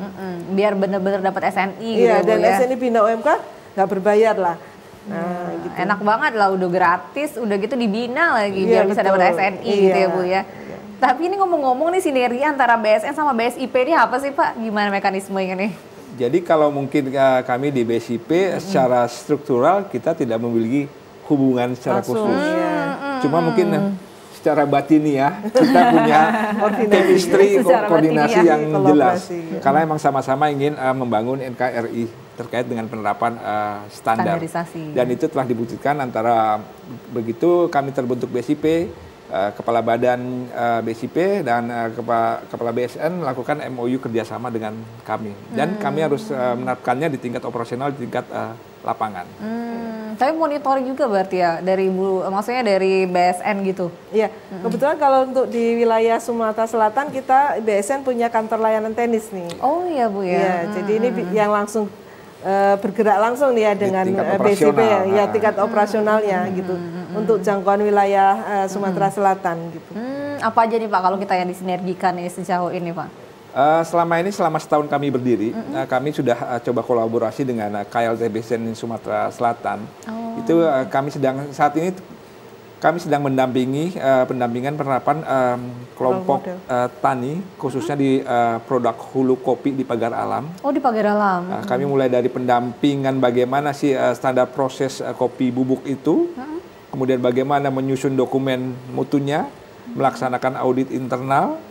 Biar benar-benar dapat SNI gitu dan ya. SNI Bina UMK nggak berbayar lah. Nah, gitu. Enak banget lah, udah gratis, udah gitu dibina lagi biar bisa dapat SNI gitu ya Bu ya. Tapi ini ngomong-ngomong nih sinergi antara BSN sama BSIP ini apa sih Pak? Gimana mekanismenya nih? Jadi kalau mungkin kami di BSIP secara struktural kita tidak memiliki hubungan secara khusus. Cuma mungkin secara batiniah kita punya chemistry, koordinasi yang jelas. Karena emang sama-sama ingin membangun NKRI terkait dengan penerapan standarisasi. Dan itu telah dibuktikan antara begitu kami terbentuk BSIP, Kepala Badan BSIP dan Kepala BSN melakukan MOU kerjasama dengan kami. Dan kami harus menerapkannya di tingkat operasional, di tingkat lapangan. Tapi monitoring juga berarti ya dari maksudnya dari BSN gitu? Iya, kebetulan kalau untuk di wilayah Sumatera Selatan kita BSN punya kantor layanan tenis nih. Oh iya Bu ya. Iya, jadi ini yang langsung bergerak langsung nih ya dengan BSIP ya tingkat operasionalnya gitu untuk jangkauan wilayah Sumatera Selatan gitu. Apa aja nih Pak kalau kita yang disinergikan nih sejauh ini Pak? Selama setahun kami berdiri, kami sudah coba kolaborasi dengan KLT BSN Sumatera Selatan. Itu saat ini kami sedang mendampingi pendampingan penerapan kelompok tani khususnya di produk hulu kopi di Pagar Alam. Oh di Pagar Alam. Kami mulai dari pendampingan bagaimana sih standar proses kopi bubuk itu, kemudian bagaimana menyusun dokumen mutunya, melaksanakan audit internal.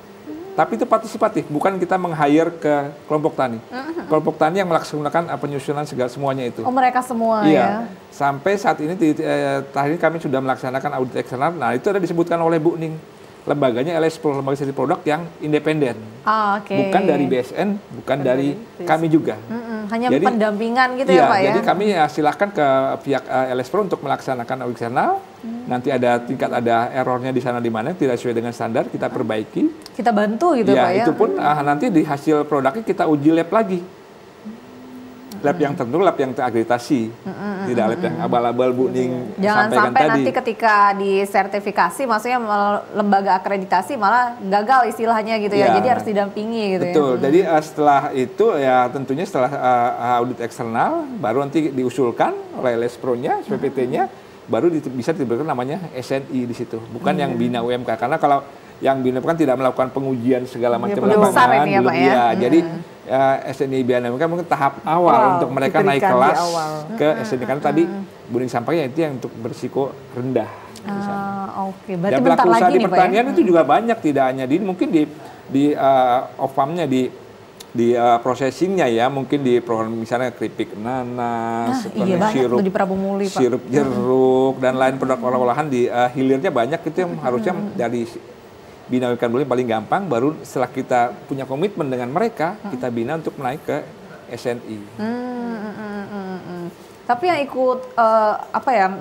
Tapi itu partisipatif, bukan kita meng-hire ke kelompok tani. Kelompok tani yang melaksanakan penyusunan semuanya itu. Oh mereka semua ya? Sampai saat ini, terakhir kami sudah melaksanakan audit eksternal. Nah itu ada disebutkan oleh Bu Ning. Lembaganya LS Pro, lembaga sertifikasi produk yang independen. Bukan dari BSN, bukan dari kami juga. Hanya jadi, pendampingan gitu ya Pak ya? Jadi kami silahkan ke pihak LS Pro untuk melaksanakan audit eksternal. Nanti ada errornya di sana di mana tidak sesuai dengan standar, kita perbaiki. Kita bantu gitu Pak ya? Itu pun nanti di hasil produknya kita uji lab lagi. Lab yang tentu, lab yang terakreditasi, tidak lab yang abal-abal Bu Ning jangan sampai nanti ketika disertifikasi, maksudnya lembaga akreditasi malah gagal istilahnya gitu ya, jadi harus didampingi gitu. Betul, jadi setelah itu ya tentunya setelah audit eksternal, baru nanti diusulkan oleh LS Pro-nya, SPPT-nya, baru bisa diberikan namanya SNI di situ, bukan yang Bina UMK, karena kalau yang Bina kan tidak melakukan pengujian segala macam lapangan, ya, Pak, ya? Jadi SNI Bina UMK mungkin tahap awal untuk mereka naik kelas ke SNI, karena tadi Bu Ning sampaikan itu yang untuk berisiko rendah. Oke, berarti dan bentar pelaku usaha lagi di nih Pak pertanian ya? itu juga banyak, tidak hanya mungkin di off-farmnya, di processingnya ya, mungkin di misalnya keripik nanas, iya banyak sirup, tuh di Prabumuli Pak. sirup jeruk dan lain produk olahan di hilirnya banyak, itu yang harusnya dari Bina UMKM dulu yang paling gampang, baru setelah kita punya komitmen dengan mereka, kita bina untuk naik ke SNI. Tapi yang ikut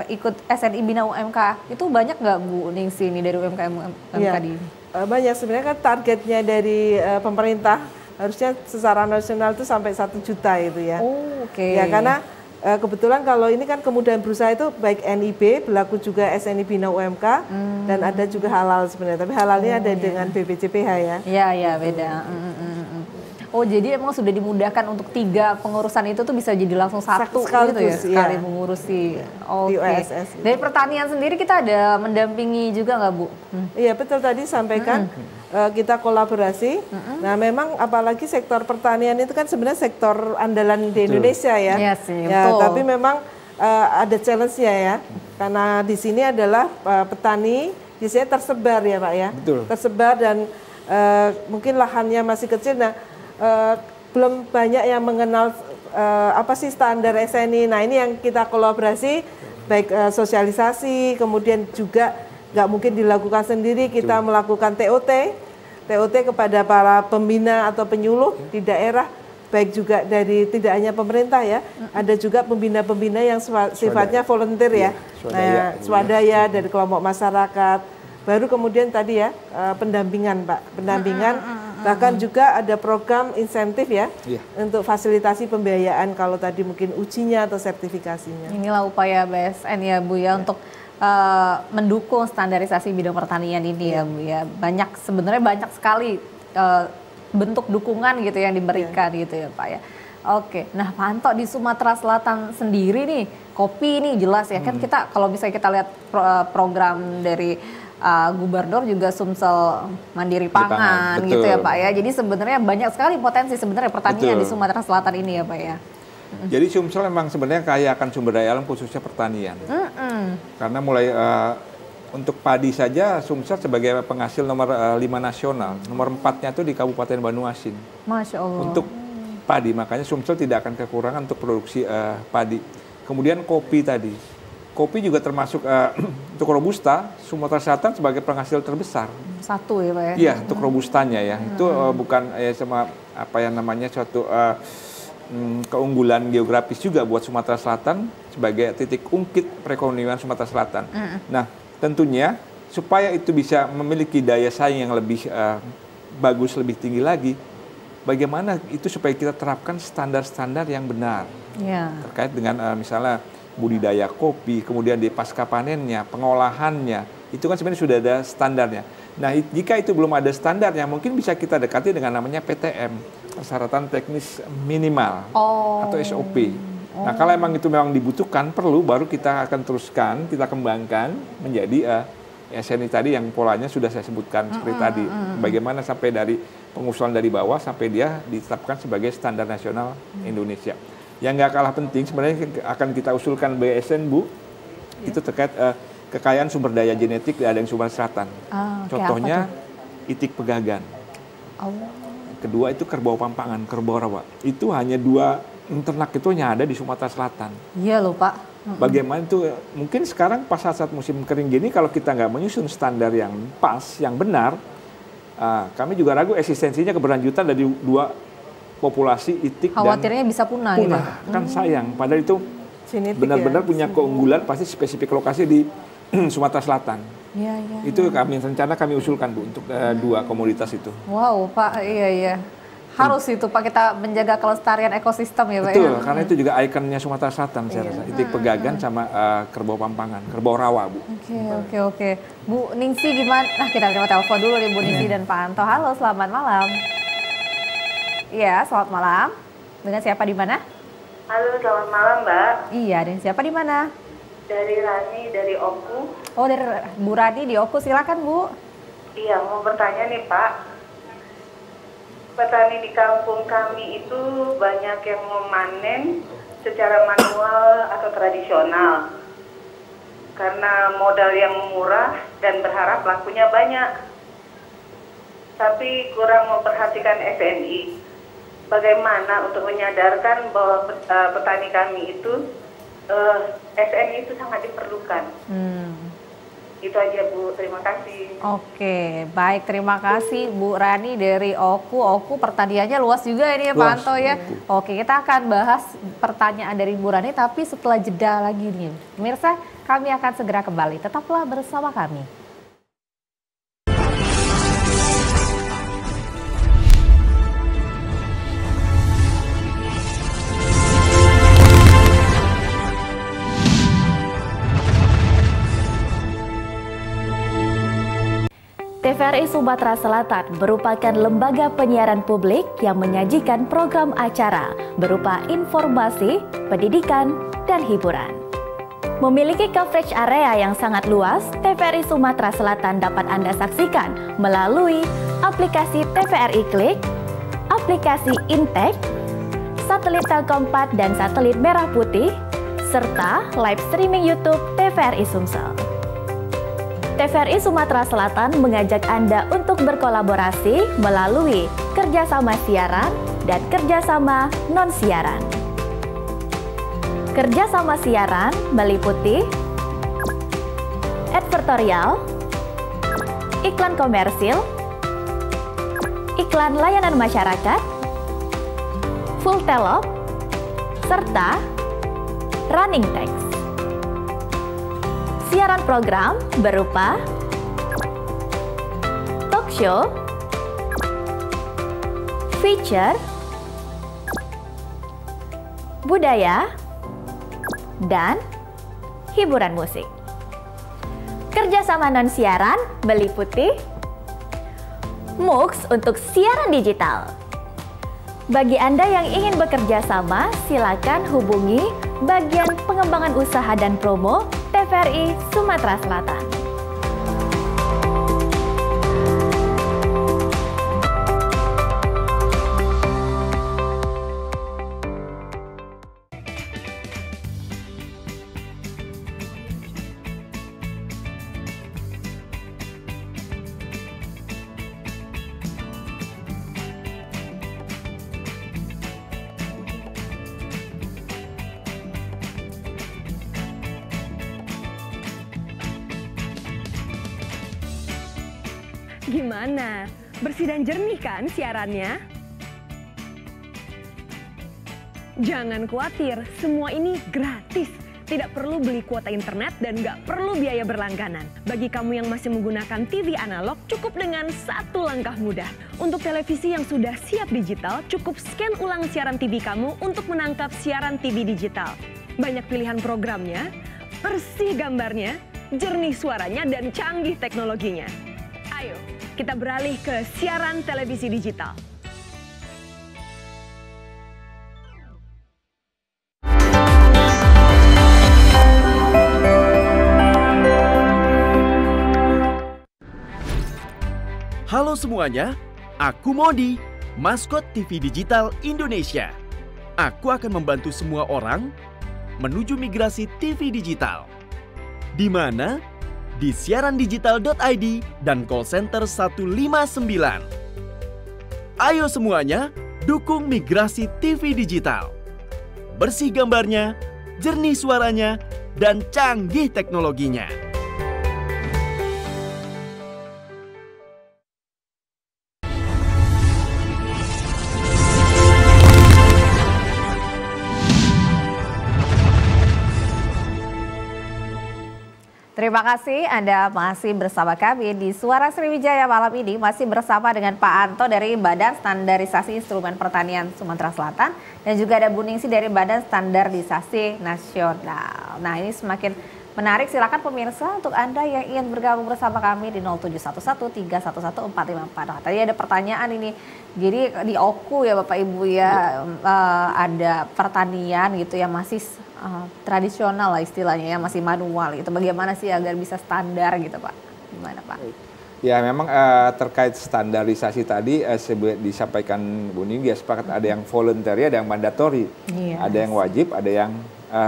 ikut SNI Bina UMK itu banyak nggak Bu Ningsi ini dari UMKM di? Banyak sebenarnya, kan targetnya dari pemerintah harusnya secara nasional itu sampai 1 juta itu ya. Ya karena kebetulan kalau ini kan kemudahan berusaha itu baik NIB, berlaku juga SNI Bina UMK, dan ada juga halal sebenarnya. Tapi halalnya ada dengan BPJPH ya. Iya beda. Oh jadi emang sudah dimudahkan untuk 3 pengurusan itu tuh bisa jadi langsung satu gitu ya, sekali mengurusi. Oke. Dari pertanian sendiri kita ada mendampingi juga nggak Bu? Iya betul, tadi sampaikan kita kolaborasi. Nah memang apalagi sektor pertanian itu kan sebenarnya sektor andalan di Indonesia ya. Iya sih, ya, betul. tapi memang ada challenge-nya ya, karena di sini adalah petani biasanya tersebar ya Pak ya. Betul. Tersebar dan mungkin lahannya masih kecil. Nah belum banyak yang mengenal apa sih standar SNI. Nah ini yang kita kolaborasi, baik sosialisasi, kemudian juga nggak mungkin dilakukan sendiri, kita melakukan TOT kepada para pembina atau penyuluh di daerah, baik juga dari tidak hanya pemerintah ya, ada juga pembina-pembina yang sifatnya volunteer ya, swadaya dari kelompok masyarakat. Baru kemudian tadi ya pendampingan Pak, bahkan juga ada program insentif ya, untuk fasilitasi pembiayaan kalau tadi mungkin ujinya atau sertifikasinya. Inilah upaya BSN ya Bu ya untuk mendukung standarisasi bidang pertanian ini ya Bu ya. Sebenarnya banyak sekali bentuk dukungan gitu yang diberikan gitu ya Pak ya. Oke, nah Pak Anto di Sumatera Selatan sendiri nih, kopi ini jelas ya kan, kita kalau misalnya kita lihat program dari Gubernur juga Sumsel Mandiri Pangan gitu ya Pak ya. Jadi sebenarnya banyak sekali potensi sebenarnya pertanian di Sumatera Selatan ini ya Pak ya. Jadi Sumsel memang sebenarnya kaya akan sumber daya alam khususnya pertanian. Karena mulai untuk padi saja Sumsel sebagai penghasil nomor 5 nasional, nomor 4-nya itu di Kabupaten Banyuasin. Masya Allah. Untuk padi, makanya Sumsel tidak akan kekurangan untuk produksi padi. Kemudian kopi tadi. Kopi juga termasuk untuk Robusta, Sumatera Selatan sebagai penghasil terbesar. Satu ya Pak ya? Iya, untuk Robustanya ya. Itu bukan sama apa yang namanya suatu keunggulan geografis juga buat Sumatera Selatan sebagai titik ungkit perekonomian Sumatera Selatan. Nah, tentunya supaya itu bisa memiliki daya saing yang lebih bagus, lebih tinggi lagi, bagaimana itu supaya kita terapkan standar-standar yang benar terkait dengan misalnya budidaya kopi, kemudian di pasca panennya, pengolahannya, itu kan sebenarnya sudah ada standarnya. Nah, jika itu belum ada standarnya, mungkin bisa kita dekati dengan namanya PTM, persyaratan teknis minimal atau SOP. Nah, kalau itu memang dibutuhkan, perlu, baru kita akan teruskan, kita kembangkan menjadi SNI tadi yang polanya sudah saya sebutkan seperti tadi. Bagaimana sampai dari pengusulan dari bawah sampai dia ditetapkan sebagai standar nasional Indonesia. Yang nggak kalah penting sebenarnya akan kita usulkan BSN Bu, itu terkait kekayaan sumber daya genetik di Adeng Sumatera Selatan. Contohnya itik pegagan. Kedua itu kerbau pampangan, kerbau rawa. Itu hanya 2 ternak itu hanya ada di Sumatera Selatan. Iya loh Pak. Bagaimana itu mungkin sekarang pas saat musim kering gini, kalau kita nggak menyusun standar yang pas, yang benar, kami juga ragu eksistensinya keberlanjutan dari 2 populasi itik. Khawatirnya bisa punah gitu. Kan sayang, padahal itu benar-benar punya keunggulan, pasti spesifik lokasi di Sumatera Selatan. Itu rencana kami usulkan Bu untuk 2 komoditas itu. Wow Pak, iya. Harus itu Pak, kita menjaga kelestarian ekosistem ya Pak. Betul, karena itu juga ikonnya Sumatera Selatan saya rasa. Itik pegagan sama kerbau pampangan, kerbau rawa Bu. Oke. Bu Ningsi gimana? Nah kita terima telepon dulu nih Bu Ningsi dan Pak Anto. Halo, selamat malam. Iya, selamat malam. Dengan siapa di mana? Halo, selamat malam Mbak. Iya, dengan siapa di mana? Dari Rani, dari Oku. Oh, dari Bu Rani di Oku, silakan Bu. Iya, mau bertanya nih Pak. petani di kampung kami itu banyak yang memanen secara manual atau tradisional karena modal yang murah dan berharap lakunya banyak, tapi kurang memperhatikan SNI. Bagaimana untuk menyadarkan bahwa petani kami itu SNI itu sangat diperlukan. Itu aja Bu, terima kasih. Oke, baik, terima kasih Bu Rani dari Oku. Oku pertaniannya luas juga ini ya Pak Anto ya. Oke, kita akan bahas pertanyaan dari Bu Rani tapi setelah jeda lagi nih. Pemirsa, kami akan segera kembali. Tetaplah bersama kami. TVRI Sumatera Selatan merupakan lembaga penyiaran publik yang menyajikan program acara berupa informasi, pendidikan, dan hiburan. Memiliki coverage area yang sangat luas, TVRI Sumatera Selatan dapat Anda saksikan melalui aplikasi TVRI Klik, aplikasi Intek, satelit Telkom 4 dan satelit Merah Putih, serta live streaming YouTube TVRI Sumsel. TVRI Sumatera Selatan mengajak Anda untuk berkolaborasi melalui kerjasama siaran dan kerjasama non-siaran. Kerjasama siaran meliputi advertorial, iklan komersil, iklan layanan masyarakat, full telop, serta running text. Siaran program berupa talk show, feature, budaya, dan hiburan musik. Kerjasama non-siaran meliputi MUX untuk siaran digital. Bagi Anda yang ingin bekerja sama, silakan hubungi bagian pengembangan usaha dan promo TVRI Sumatera Selatan. Gimana? Bersih dan jernih kan siarannya? Jangan khawatir, semua ini gratis. Tidak perlu beli kuota internet dan nggak perlu biaya berlangganan. Bagi kamu yang masih menggunakan TV analog, cukup dengan satu langkah mudah. Untuk televisi yang sudah siap digital, cukup scan ulang siaran TV kamu untuk menangkap siaran TV digital. Banyak pilihan programnya, bersih gambarnya, jernih suaranya, dan canggih teknologinya. Ayo, kita beralih ke siaran televisi digital. Halo semuanya, aku Modi, maskot TV Digital Indonesia. Aku akan membantu semua orang menuju migrasi TV digital. Di mana? Di siarandigital.id dan call center 159. Ayo semuanya, dukung migrasi TV digital. Bersih gambarnya, jernih suaranya, dan canggih teknologinya. Terima kasih Anda masih bersama kami di Suara Sriwijaya malam ini, masih bersama dengan Pak Anto dari Badan Standarisasi Instrumen Pertanian Sumatera Selatan dan juga ada Bu Ningsi dari Badan Standarisasi Nasional. Nah, ini semakin menarik, silakan pemirsa untuk Anda yang ingin bergabung bersama kami di 0711311454. Nah, tadi ada pertanyaan ini. Jadi di Oku ya Bapak Ibu ya, ada pertanian gitu yang masih tradisional lah istilahnya ya, masih manual gitu. Bagaimana sih agar bisa standar gitu Pak? Gimana Pak? Ya memang terkait standarisasi tadi disampaikan Bu Ninggi, sepakat ada yang voluntary, ada yang mandatory, ada yang wajib, ada yang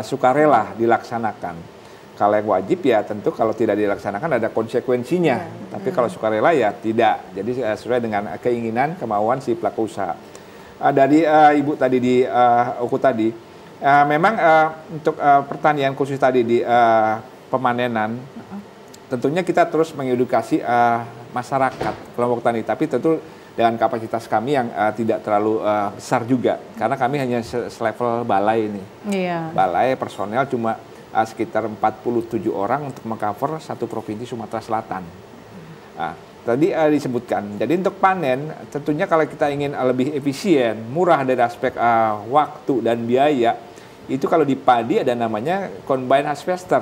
sukarela dilaksanakan. Kalau yang wajib ya tentu kalau tidak dilaksanakan ada konsekuensinya, tapi kalau sukarela ya tidak. Jadi sesuai dengan keinginan, kemauan si pelaku usaha. Dari Ibu tadi di Uku tadi, memang untuk pertanian khusus tadi di pemanenan, tentunya kita terus mengedukasi masyarakat kelompok tani, tapi tentu dengan kapasitas kami yang tidak terlalu besar juga, karena kami hanya selevel balai ini. Balai personel cuma sekitar 47 orang untuk mengcover satu provinsi Sumatera Selatan. Nah, tadi disebutkan, jadi untuk panen tentunya kalau kita ingin lebih efisien, murah dari aspek waktu dan biaya, itu kalau di padi ada namanya combine harvester.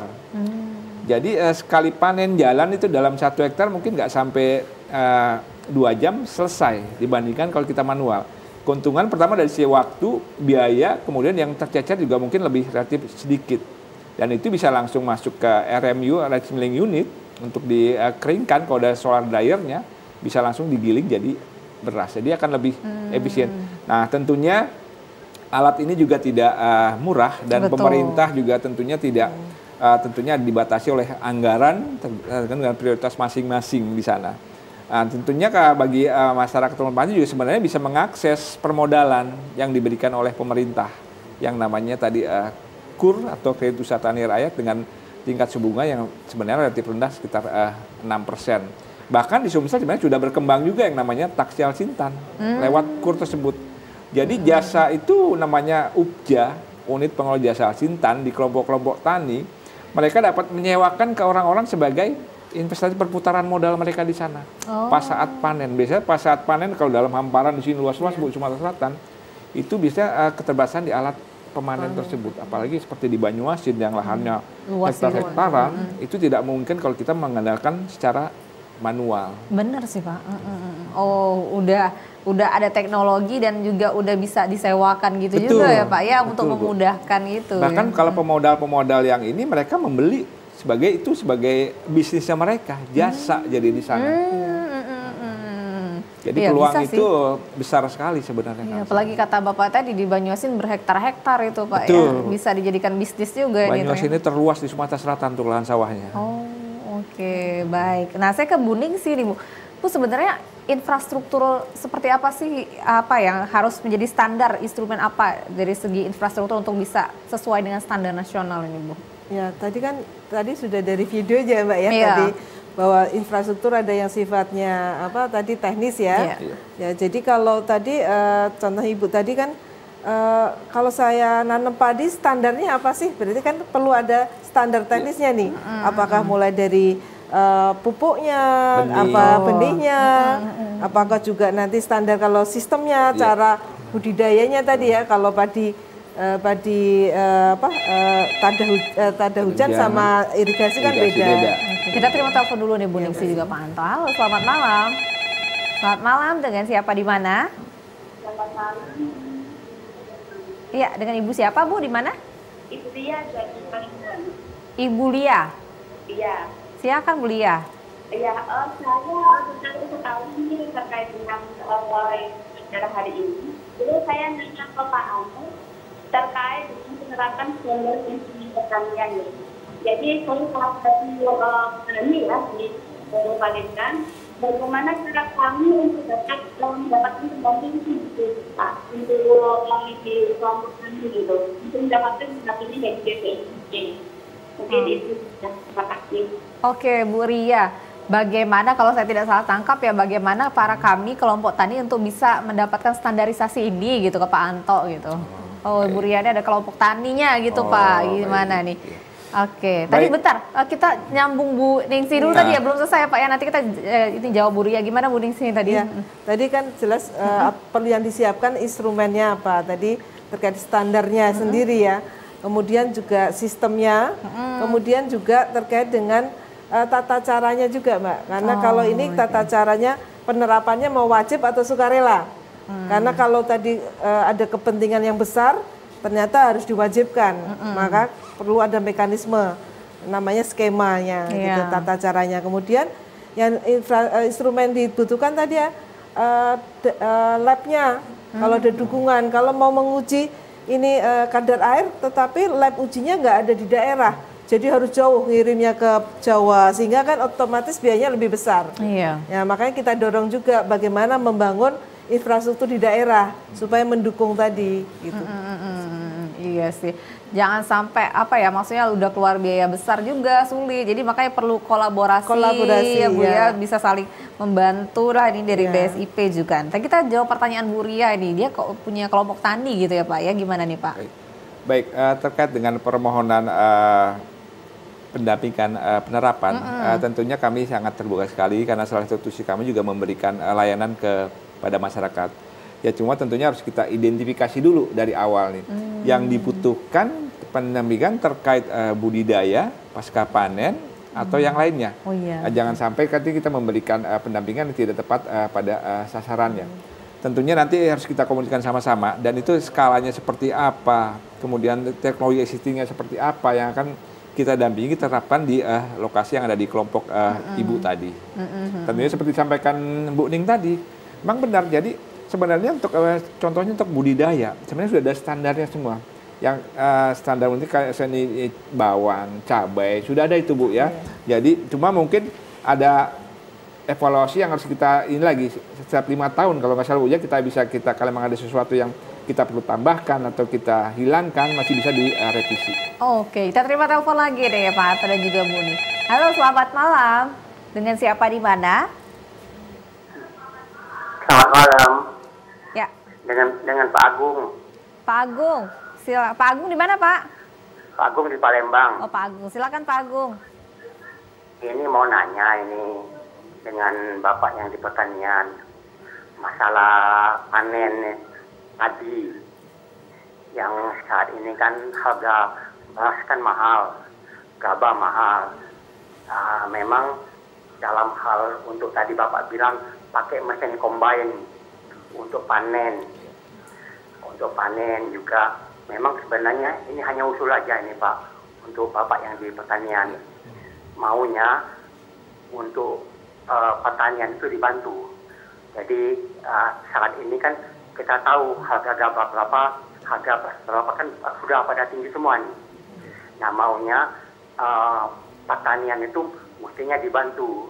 Jadi sekali panen jalan itu dalam 1 hektar mungkin nggak sampai 2 jam selesai dibandingkan kalau kita manual. Keuntungan pertama dari sisi waktu, biaya, kemudian yang tercecer juga mungkin lebih relatif sedikit. Dan itu bisa langsung masuk ke RMU, rice milling unit, untuk dikeringkan. Kalau ada solar dryernya bisa langsung digiling jadi beras. Jadi akan lebih efisien. Nah tentunya alat ini juga tidak murah dan pemerintah juga tentunya tidak tentunya dibatasi oleh anggaran dengan prioritas masing-masing di sana. Nah, tentunya bagi masyarakat petani juga sebenarnya bisa mengakses permodalan yang diberikan oleh pemerintah yang namanya tadi KUR atau kredit usaha tani rakyat dengan tingkat suku bunga yang sebenarnya relatif rendah sekitar 6%. Bahkan di Sumsel sebenarnya sudah berkembang juga yang namanya taksial Sintan lewat KUR tersebut. Jadi jasa itu namanya UPJA, unit pengelola jasa Sintan di kelompok-kelompok tani. Mereka dapat menyewakan ke orang-orang sebagai investasi perputaran modal mereka di sana. Pas saat panen, biasanya pas saat panen kalau dalam hamparan di sini luas-luas Bu Sumatera Selatan, itu bisa keterbatasan di alat pemanen tersebut. Apalagi seperti di Banyuasin yang lahannya hektar-hektaran, itu tidak mungkin kalau kita mengandalkan secara manual. Bener sih Pak. Udah ada teknologi dan juga udah bisa disewakan gitu juga ya Pak ya, untuk memudahkan itu. Bahkan kalau pemodal-pemodal yang ini mereka membeli sebagai bisnisnya mereka, jasa jadi di sana. Jadi peluang itu besar sekali sebenarnya. Apalagi kata Bapak tadi di Banyuasin berhektar-hektar itu Pak ya, bisa dijadikan bisnis juga. Banyuasin ini terluas di Sumatera Selatan untuk lahan sawahnya. Oke, baik. Nah saya ke Bu Ningsih nih Bu, sebenarnya infrastruktur seperti apa sih yang harus menjadi standar, instrumen apa dari segi infrastruktur untuk bisa sesuai dengan standar nasional ini Bu? Ya tadi sudah dari video aja Mbak ya, tadi bahwa infrastruktur ada yang sifatnya tadi teknis ya. Ya jadi kalau tadi contoh Ibu tadi kan kalau saya nanam padi standarnya apa sih? Berarti kan perlu ada standar teknisnya nih. Apakah mulai dari pupuknya, benihnya, apakah juga nanti standar kalau sistemnya, cara budidayanya tadi ya, kalau tanda hujan sama irigasi kan beda. Kita terima telepon dulu nih Bu Ningsih juga Pak Anto. Halo, selamat malam. Selamat malam, dengan siapa di mana? Selamat malam. Iya, dengan Ibu siapa Bu, di mana? Ibu Lia dari Palembang. Ibu Lia? Iya. Silakan Bu Lia. Iya, saya tertarik sekali ini terkait dengan acara hari ini. Jadi saya nanya ke Pak Anto terkait dengan penerapan standar instrumen pertanian. Jadi saya salah satu petani ya di Palembang. Bagaimana cara kami untuk dapat mendapatkan pendampingan gitu, Pak, untuk di kelompok kami gitu, untuk mendapatkan pendampingan dari BPSP. Mungkin itu. Terima kasih. Oke Bu Ria, bagaimana kalau saya tidak salah tangkap ya, bagaimana para kami kelompok tani untuk bisa mendapatkan standarisasi ini gitu ke Pak Anto gitu. Bu Ria ini ada kelompok taninya gitu Pak, gimana nih? Oke, tadi bentar kita nyambung Bu Ningsih dulu tadi ya, belum selesai Pak ya, nanti kita ini jawab Bu Ria. Gimana Bu Ningsih tadi? Ya, tadi kan jelas perlu yang disiapkan instrumennya apa, tadi terkait standarnya sendiri ya, kemudian juga sistemnya, kemudian juga terkait dengan tata caranya juga Mbak, karena kalau ini tata caranya penerapannya mau wajib atau sukarela, karena kalau tadi ada kepentingan yang besar ternyata harus diwajibkan, maka perlu ada mekanisme namanya skemanya gitu, tata caranya. Kemudian Yang instrumen dibutuhkan tadi ya, labnya, kalau ada dukungan, kalau mau menguji ini kadar air, tetapi lab ujinya nggak ada di daerah. Jadi harus jauh ngirimnya ke Jawa, sehingga kan otomatis biayanya lebih besar. Iya. Ya, makanya kita dorong juga bagaimana membangun infrastruktur di daerah supaya mendukung tadi gitu. Iya sih. Jangan sampai apa ya, maksudnya udah keluar biaya besar juga sulit. Jadi makanya perlu kolaborasi ya Bu ya, bisa saling membantu lah ini dari BSIP juga. Nanti kita jawab pertanyaan Bu Ria ini, dia kok punya kelompok tani gitu ya Pak ya, gimana nih Pak? Baik, terkait dengan permohonan pendampingan penerapan, tentunya kami sangat terbuka sekali karena salah satu tusi kami juga memberikan layanan kepada masyarakat. Ya cuma tentunya harus kita identifikasi dulu dari awal nih. Yang dibutuhkan pendampingan terkait budidaya, pasca panen, atau yang lainnya. Oh, iya. Jangan sampai nanti kita memberikan pendampingan yang tidak tepat pada sasarannya. Tentunya nanti harus kita komunikasikan sama-sama dan itu skalanya seperti apa, kemudian teknologi existingnya seperti apa yang akan kita dampingi terapkan di lokasi yang ada di kelompok ibu tadi. Tentunya seperti disampaikan Bu Ning tadi, memang benar. Jadi sebenarnya untuk contohnya untuk budidaya, sebenarnya sudah ada standarnya semua. Yang standar untuk kayak seni bawang, cabai, sudah ada itu Bu ya. Jadi cuma mungkin ada evaluasi yang harus kita ini lagi setiap 5 tahun kalau nggak salah Bu ya, kita kalau memang ada sesuatu yang kita perlu tambahkan atau kita hilangkan masih bisa direvisi. Oke, kita terima telepon lagi deh ya Pak Harto dan juga Bu Ning. Halo, selamat malam. Dengan siapa di mana? Selamat malam. Ya. Dengan Pak Agung. Pak Agung, Pak Agung di mana Pak? Pak Agung di Palembang. Oh Pak Agung, silakan Pak Agung. Ini mau nanya ini dengan Bapak yang di pertanian, masalah panen padi yang saat ini kan harga beras kan mahal, gabah mahal. Memang dalam hal untuk tadi Bapak bilang pakai mesin combine untuk panen. Untuk panen juga memang sebenarnya ini hanya usul aja ini Pak untuk Bapak yang di pertanian. Maunya untuk pertanian itu dibantu. Jadi saat ini kan kita tahu harga gabah berapa, harga berapa kan sudah pada tinggi semua nih. Nah maunya pertanian itu mestinya dibantu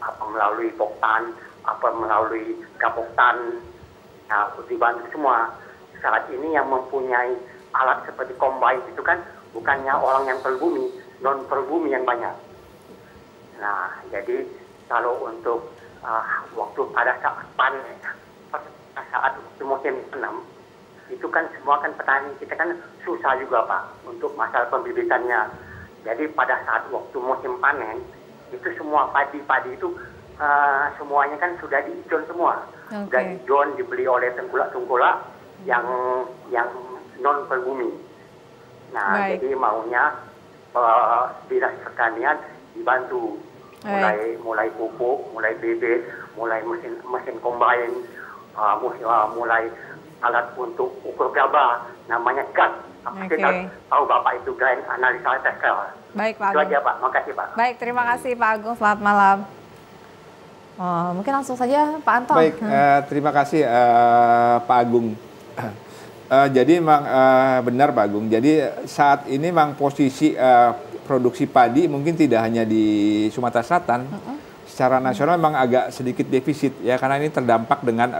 apa melalui Poktan, apa melalui Gapoktan, nah dibantu semua. Saat ini yang mempunyai alat seperti combine itu kan bukannya orang yang berbumi, non berbumi yang banyak. Nah jadi kalau untuk waktu pada saat panen, saat musim tanam itu kan semua kan petani kita kan susah juga Pak untuk masalah pembibitannya. Jadi pada saat waktu musim panen itu semua padi-padi itu semuanya kan sudah diijon semua, sudah diijon dibeli oleh tengkulak-tengkulak yang non berbumi. Nah jadi maunya dinas pertanian dibantu mulai pupuk, mulai bibit, mulai mesin combine. Mulai alat untuk ukur gabah namanya GAT. Kita tahu Bapak itu grain analisa teskel. Baik Pak Agung. Itu aja Pak, makasih Pak. Baik, terima kasih Pak Agung, selamat malam. Mungkin langsung saja Pak Anton. Baik, terima kasih Pak Agung. Jadi memang benar Pak Agung, jadi saat ini memang posisi produksi padi mungkin tidak hanya di Sumatera Selatan, secara nasional memang agak sedikit defisit ya karena ini terdampak dengan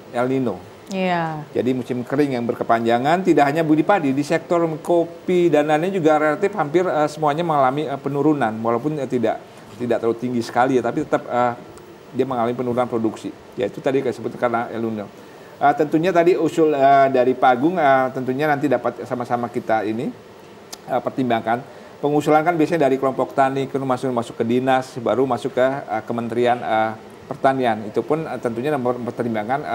El Nino. Iya. Jadi musim kering yang berkepanjangan tidak hanya budi padi, di sektor kopi dan lainnya juga relatif hampir semuanya mengalami penurunan walaupun tidak terlalu tinggi sekali ya, tapi tetap dia mengalami penurunan produksi. Ya itu tadi disebut karena El Nino. Tentunya tadi usul dari Pak Agung tentunya nanti dapat sama-sama kita ini pertimbangkan. Pengusulan kan biasanya dari kelompok tani, masuk ke dinas, baru masuk ke Kementerian Pertanian. Itu pun tentunya mempertimbangkan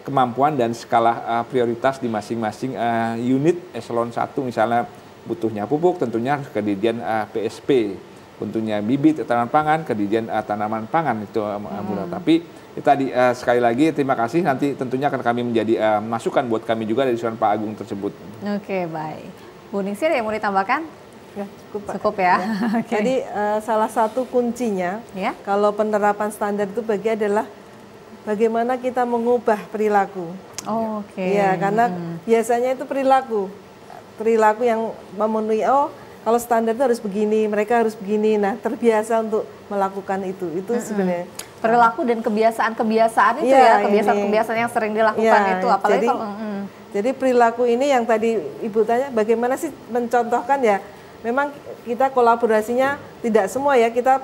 kemampuan dan skala prioritas di masing-masing unit eselon 1. Misalnya butuhnya pupuk, tentunya harus ke Dirjen PSP. Tentunya bibit tanaman pangan, ke Dirjen Tanaman Pangan itu. Tapi tadi sekali lagi terima kasih. Nanti tentunya akan kami menjadi masukan buat kami juga dari usulan Pak Agung tersebut. Oke, baik. Bu Ningsih ada yang mau ditambahkan? Ya, cukup, Pak. Cukup ya. Oke. Jadi salah satu kuncinya kalau penerapan standar itu adalah bagaimana kita mengubah perilaku. Oh, oke. Iya, karena biasanya itu perilaku yang memenuhi, kalau standar itu harus begini, mereka harus begini. Nah, terbiasa untuk melakukan itu sebenarnya. Perilaku dan kebiasaan-kebiasaan itu kebiasaan-kebiasaan yang sering dilakukan itu, apalagi jadi perilaku ini yang tadi Ibu tanya, bagaimana sih mencontohkan ya? Memang kita kolaborasinya tidak semua ya, kita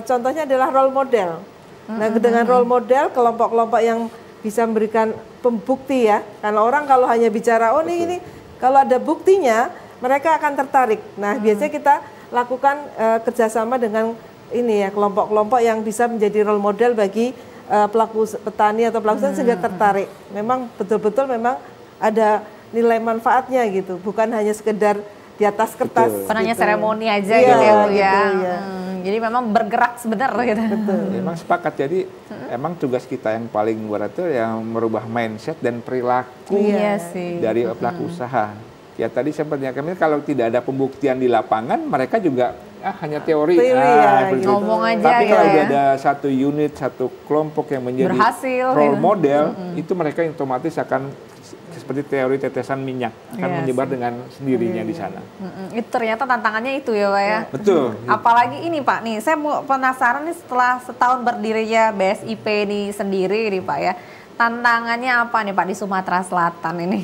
contohnya adalah role model. Nah, dengan role model, kelompok-kelompok yang bisa memberikan pembukti ya, karena orang kalau hanya bicara, ini kalau ada buktinya, mereka akan tertarik. Nah, biasanya kita lakukan kerjasama dengan ini ya, kelompok-kelompok yang bisa menjadi role model bagi pelaku petani atau pelaku usaha sehingga tertarik. Memang betul-betul memang ada nilai manfaatnya gitu, bukan hanya sekedar di atas kertas. Bukan hanya seremoni aja Iya, gitu ya Bu ya. gitu, ya. Jadi memang bergerak sebenarnya gitu. Memang sepakat. Jadi emang tugas kita yang paling berat itu yang merubah mindset dan perilaku dari pelaku usaha. Ya tadi sepertinya kami kalau tidak ada pembuktian di lapangan, mereka juga hanya teori. Ngomong aja. Tapi kalau udah ada satu unit, satu kelompok yang menjadi role model, itu mereka otomatis akan seperti teori tetesan minyak akan menyebar dengan sendirinya di sana. Itu ternyata tantangannya itu ya Pak ya. Betul. Apalagi ini Pak nih, saya mau penasaran nih setelah setahun berdirinya BSIP ini sendiri nih Pak ya, tantangannya apa nih Pak di Sumatera Selatan ini?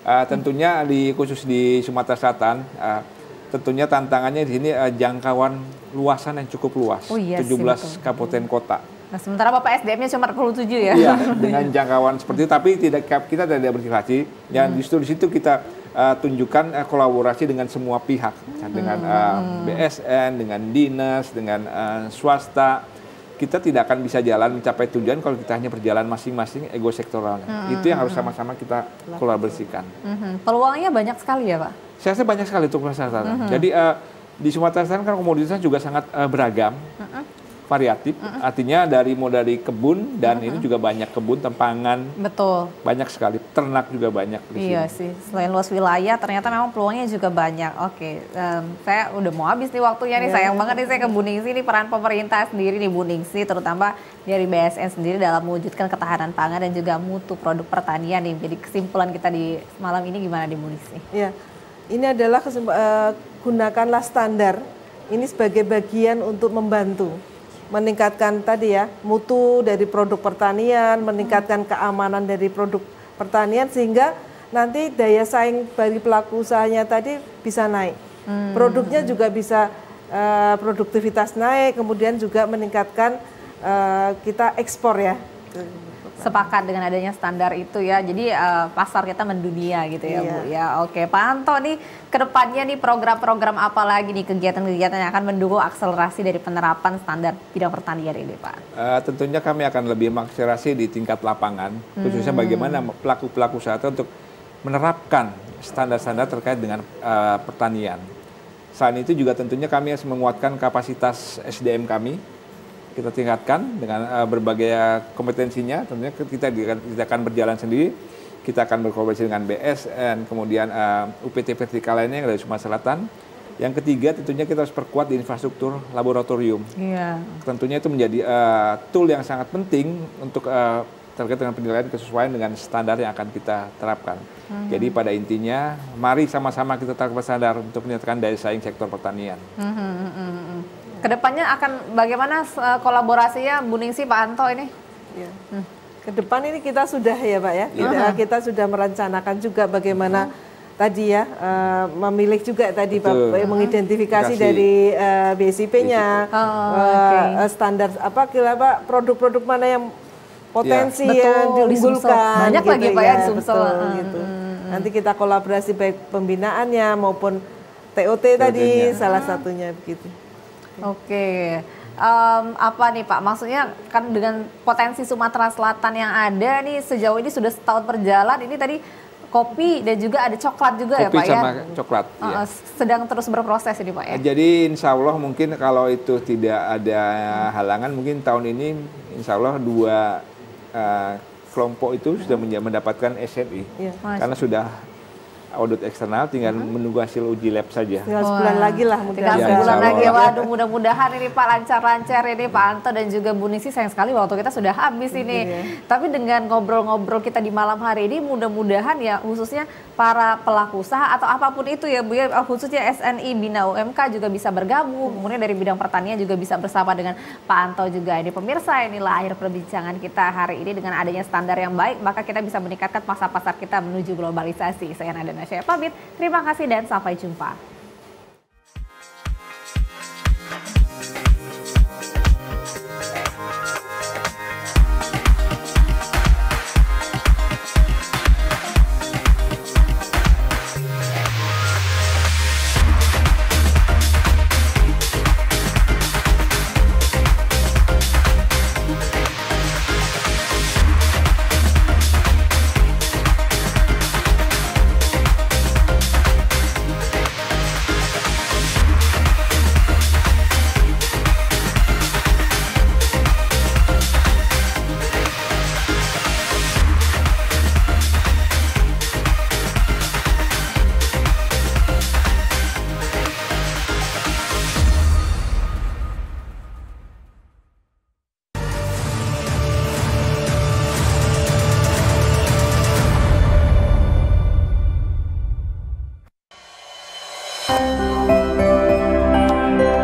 Tentunya khusus di Sumatera Selatan, tentunya tantangannya di sini jangkauan luasan yang cukup luas, 17 kabupaten kota. Nah, sementara Bapak SDM-nya cuma 47 ya? Iya, dengan jangkauan seperti itu, tapi kita tidak berkreasi. Yang justru di situ kita tunjukkan kolaborasi dengan semua pihak, dengan BSN, dengan dinas, dengan swasta. Kita tidak akan bisa jalan mencapai tujuan kalau kita hanya berjalan masing-masing ego sektoralnya. Itu yang harus sama-sama kita kolaborasikan. Peluangnya banyak sekali ya Pak? Saya rasa banyak sekali untuk Sumatera. Jadi di Sumatera Selatan kan komoditasnya juga sangat beragam, variatif. Artinya dari kebun dan ini juga banyak kebun, tempangan. Betul. Banyak sekali, ternak juga banyak di Iya sih, selain luas wilayah ternyata memang peluangnya juga banyak. Oke, saya udah mau habis nih waktunya nih, sayang banget nih saya ke Bu Ningsi nih, peran pemerintah sendiri nih Bu Ningsi, terutama dari BSN sendiri dalam mewujudkan ketahanan pangan dan juga mutu produk pertanian nih. Jadi kesimpulan kita di malam ini gimana di Bu Ningsi? Iya, ini adalah gunakanlah standar ini sebagai bagian untuk membantu meningkatkan tadi ya mutu dari produk pertanian, meningkatkan keamanan dari produk pertanian sehingga nanti daya saing bagi pelaku usahanya tadi bisa naik. Produknya juga bisa produktivitas naik, kemudian juga meningkatkan kita ekspor ya. Sepakat dengan adanya standar itu ya, jadi pasar kita mendunia gitu ya Bu ya. Oke, Pak Anto nih kedepannya nih program-program apa lagi nih, kegiatan-kegiatan yang akan mendukung akselerasi dari penerapan standar bidang pertanian ini Pak? Tentunya kami akan lebih mengakselerasi di tingkat lapangan, khususnya bagaimana pelaku-pelaku usaha untuk menerapkan standar-standar terkait dengan pertanian. Selain itu juga tentunya kami harus menguatkan kapasitas SDM kami. Kita tingkatkan dengan berbagai kompetensinya, tentunya kita akan berjalan sendiri, kita akan berkolaborasi dengan BSN, kemudian UPT vertikal lainnya yang dari Sumatera Selatan. Yang ketiga tentunya kita harus perkuat di infrastruktur laboratorium. Tentunya itu menjadi tool yang sangat penting untuk terkait dengan penilaian kesesuaian dengan standar yang akan kita terapkan. Jadi pada intinya, mari sama-sama kita terapkan standar untuk meningkatkan daya saing sektor pertanian. Kedepannya akan bagaimana kolaborasinya Bu Ningsi, Pak Anto ini? Kedepan ini kita sudah ya Pak ya, kita sudah merencanakan juga bagaimana tadi ya memilih juga tadi Pak, mengidentifikasi dari BSIP-nya standar produk-produk mana yang potensi yang diunggulkan. Banyak gitu lagi Pak ya di Sumsel. Gitu. Nanti kita kolaborasi baik pembinaannya maupun TOT tadi salah satunya begitu. Oke, apa nih Pak, maksudnya kan dengan potensi Sumatera Selatan yang ada nih sejauh ini sudah setahun berjalan, ini tadi kopi dan juga ada coklat juga ya Pak ya? Kopi sama coklat. Sedang terus berproses ini Pak ya? Jadi insya Allah mungkin kalau itu tidak ada halangan, mungkin tahun ini insya Allah 2 kelompok itu sudah mendapatkan SNI. Karena sudah audit eksternal, tinggal menunggu hasil uji lab saja. Tinggal sebulan lagi lah. Tinggal sebulan lagi. Waduh, mudah-mudahan ini Pak lancar-lancar ini Pak Anto dan juga Bu Nisi. Sayang sekali waktu kita sudah habis ini. Tapi dengan ngobrol-ngobrol kita di malam hari ini, mudah-mudahan ya khususnya para pelaku usaha atau apapun itu ya Bu ya, khususnya SNI Bina UMK juga bisa bergabung. Kemudian dari bidang pertanian juga bisa bersama dengan Pak Anto juga. Ini pemirsa, inilah akhir perbincangan kita hari ini. Dengan adanya standar yang baik, maka kita bisa meningkatkan pasar-pasar kita menuju globalisasi. Saya Nada Nasya pamit, terima kasih dan sampai jumpa.